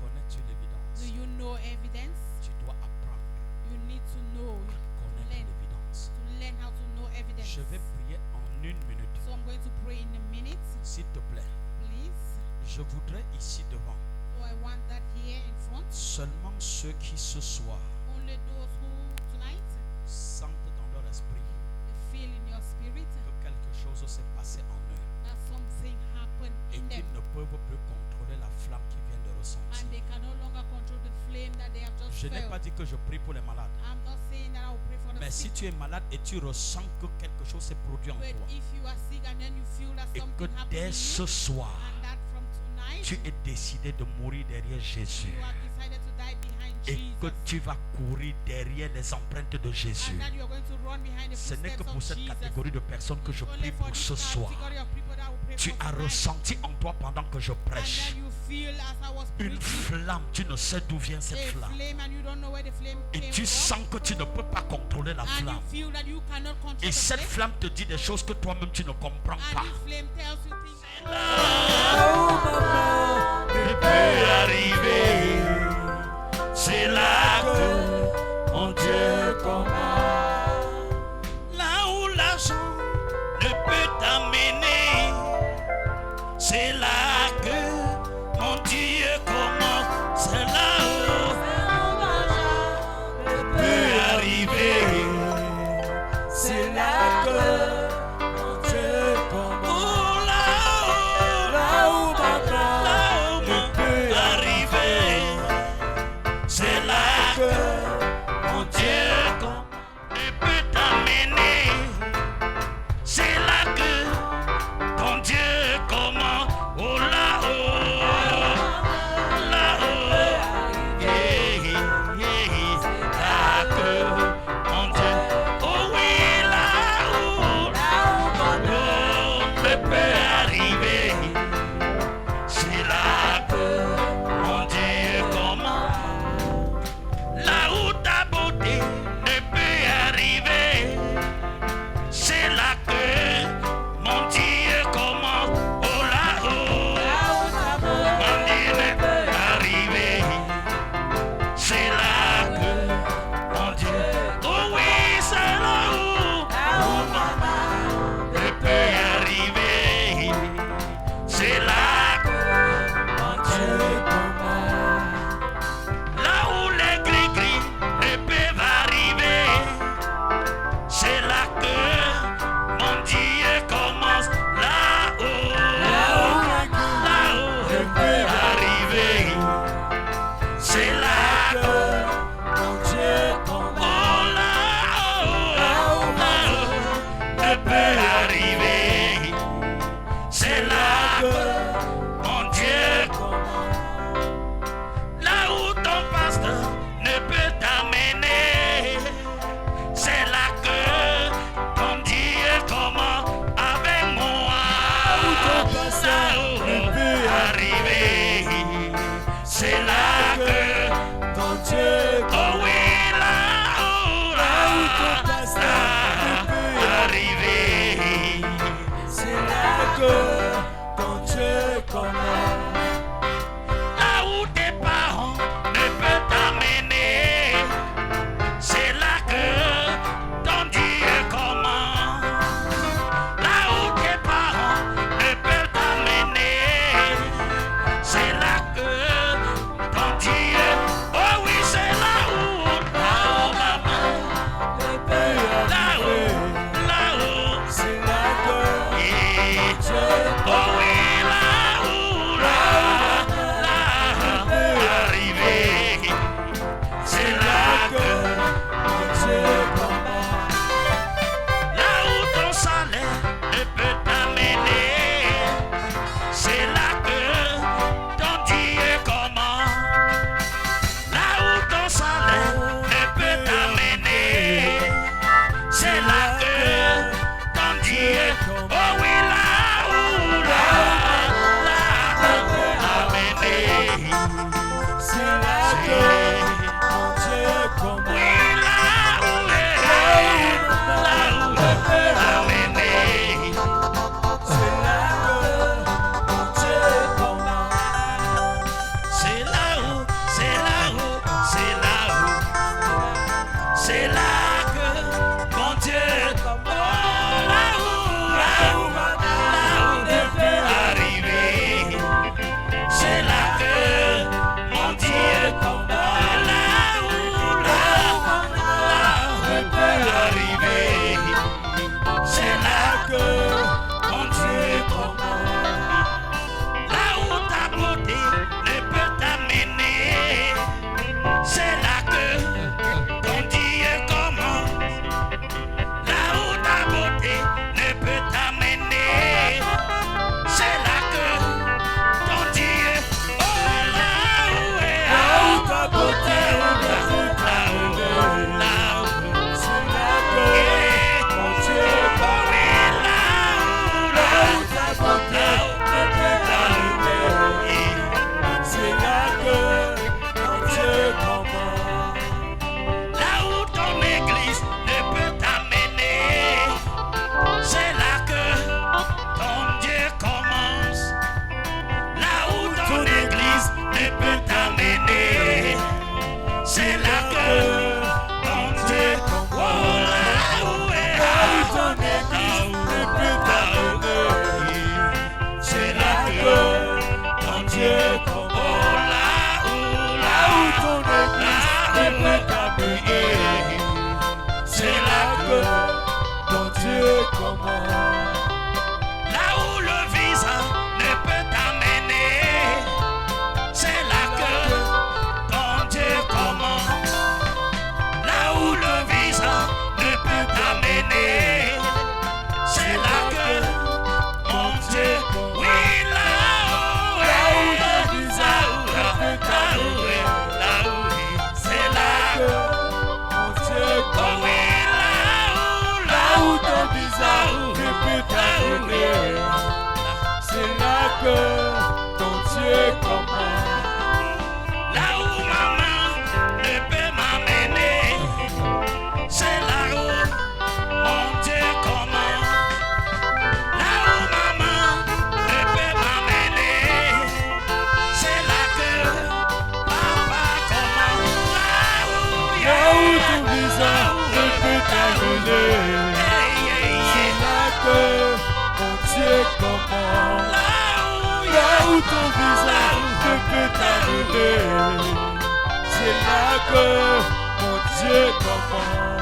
Connais-tu l'évidence? do you know evidence? Tu dois apprendre You need to know, à connaître learn, l'évidence. to learn how to know evidence. Je vais prier en 1 minute. So I'm going to pray in a minute, S'il te plaît, please. Je voudrais ici devant So I want that here in front. seulement ceux qui ce soir Only those who tonight sentent dans leur esprit they feel in your spirit que quelque chose s'est passé en eux that something happened et in qu'ils them. ne peuvent plus contrôler la flamme qu'ils viennent de ressentir. And they can no longer control the flame that they have just Je n'ai felt. pas dit que je prie pour les malades. I'm not saying that I will pray for the Mais si sick. tu es malade et tu ressens que quelque chose s'est produit en But toi if you are sick and then you feel that et que something happened dès in ce you, soir, and that from tonight tu es décidé de mourir derrière Jésus you have decided to die behind et que Jesus, tu vas courir derrière les empreintes de Jésus. and that you are going to run behind the Ce n'est que footsteps pour of cette Jesus. catégorie de personnes que je Only prie for pour this ce soir. category of people that will pray Tu for as tonight. ressenti en toi pendant que je And prêche then you feel as I was une preaching flamme, tu ne sais d'où vient a cette flamme. flame and you don't know where the flame Et came tu from. sens que tu ne peux pas contrôler la And you flamme. feel that you cannot control Et the cette flame. flamme te dit des choses que toi-même tu ne comprends And pas. this flame tells you things. Ne peut arriver, c'est là que mon Dieu commence. Là où l'argent ne peut t'amener, c'est là que mon Dieu commence. C'est là où ne peut arriver, c'est là que mon Dieu commence. Oh, là où mon peut arriver, c'est là que mon Dieu ne peut t'amener. C'est là que ton Dieu commence. Oh là-haut, c'est là que mon Dieu. Oh oui, là-haut, on ne peut arriver. C'est là que mon Dieu commence. Là où ta beauté ne peut arriver, c'est là que mon Dieu commence. Oh là-haut, mon Dieu ne peut arriver. C'est là que mon Dieu. Oh oui, c'est là où maman ne peut arriver. C'est là que mon Dieu commence. Là où les gris-gris ne peuvent arriver, c'est là que mon Dieu commence. Là-haut, là-haut, ne peut arriver, c'est là que mon Dieu commence. Oh, là-haut, ne peut arriver, c'est là que mon Dieu commence. Là où ton pasteur ne peut t'amener, c'est là que ton Dieu commence avec moi. Là où ne peut arriver, c'est là que ton Dieu commence. Oh oui, là où ton pasteur ne peut arriver, c'est là que ton Dieu commence. Là où tes parents ne peuvent t'amener, c'est là que ton Dieu commence. Là où tes parents ne peuvent t'amener, c'est là que ton Dieu. Oh oui, c'est là où maman ne peut arriver. Là-haut, c'est là que mon Dieu. Oh oui, arriver, c'est là que mon Dieu commence. Là où ton salaire ne peut t'amener, c'est là que ton Dieu commence. Là où ton salaire ne peut t'amener, c'est là que ton Dieu. Oh oui, là où amener. C'est là que mon Dieu commence. Oui, là où peut amener. C'est là que mon Dieu commence. C'est là où, c'est là où, c'est là où, c'est là que mon Dieu commence. Là où ne peut arriver. beauté ne peut t'amener. C'est là que ton Dieu commence. Là où ta beauté ne peut t'amener. C'est là que ton Dieu. Oh, là où est ta beauté ne peut t'amener. Là où c'est là que ton Dieu commence. Là où ta beauté ne peut t'amener. C'est là que ton Dieu commence. Là où ton église ne peut t'amener. C'est là que ton Dieu commence. Là où ton église ne peut t'amener. C'est là que ton Dieu commence. Oh, là où est ton église ne peut t'amener. C'est là que ton Dieu commence. Oh, là où ton église ne peut t'amener. C'est là que ton Dieu commence. Là où le visa ne peut t'amener. C'est là que ton Dieu commence. Là où le visa ne peut t'amener. C'est là que mon Dieu. Oui, là où le visa ne peut t'amener. Là où c'est là que mon Dieu commence. Oui, là où ton visa ne peut t'amener. C'est là que ton Dieu commence. Là où ma main ne peut m'amener. C'est là où mon Dieu commence. Là où ma main ne peut m'amener. C'est là que papa commence. Là où ton visa ne peut t'amener. C'est là que mon Dieu commence. Là où ton visa ne peut t'amener. C'est là que mon Dieu commence.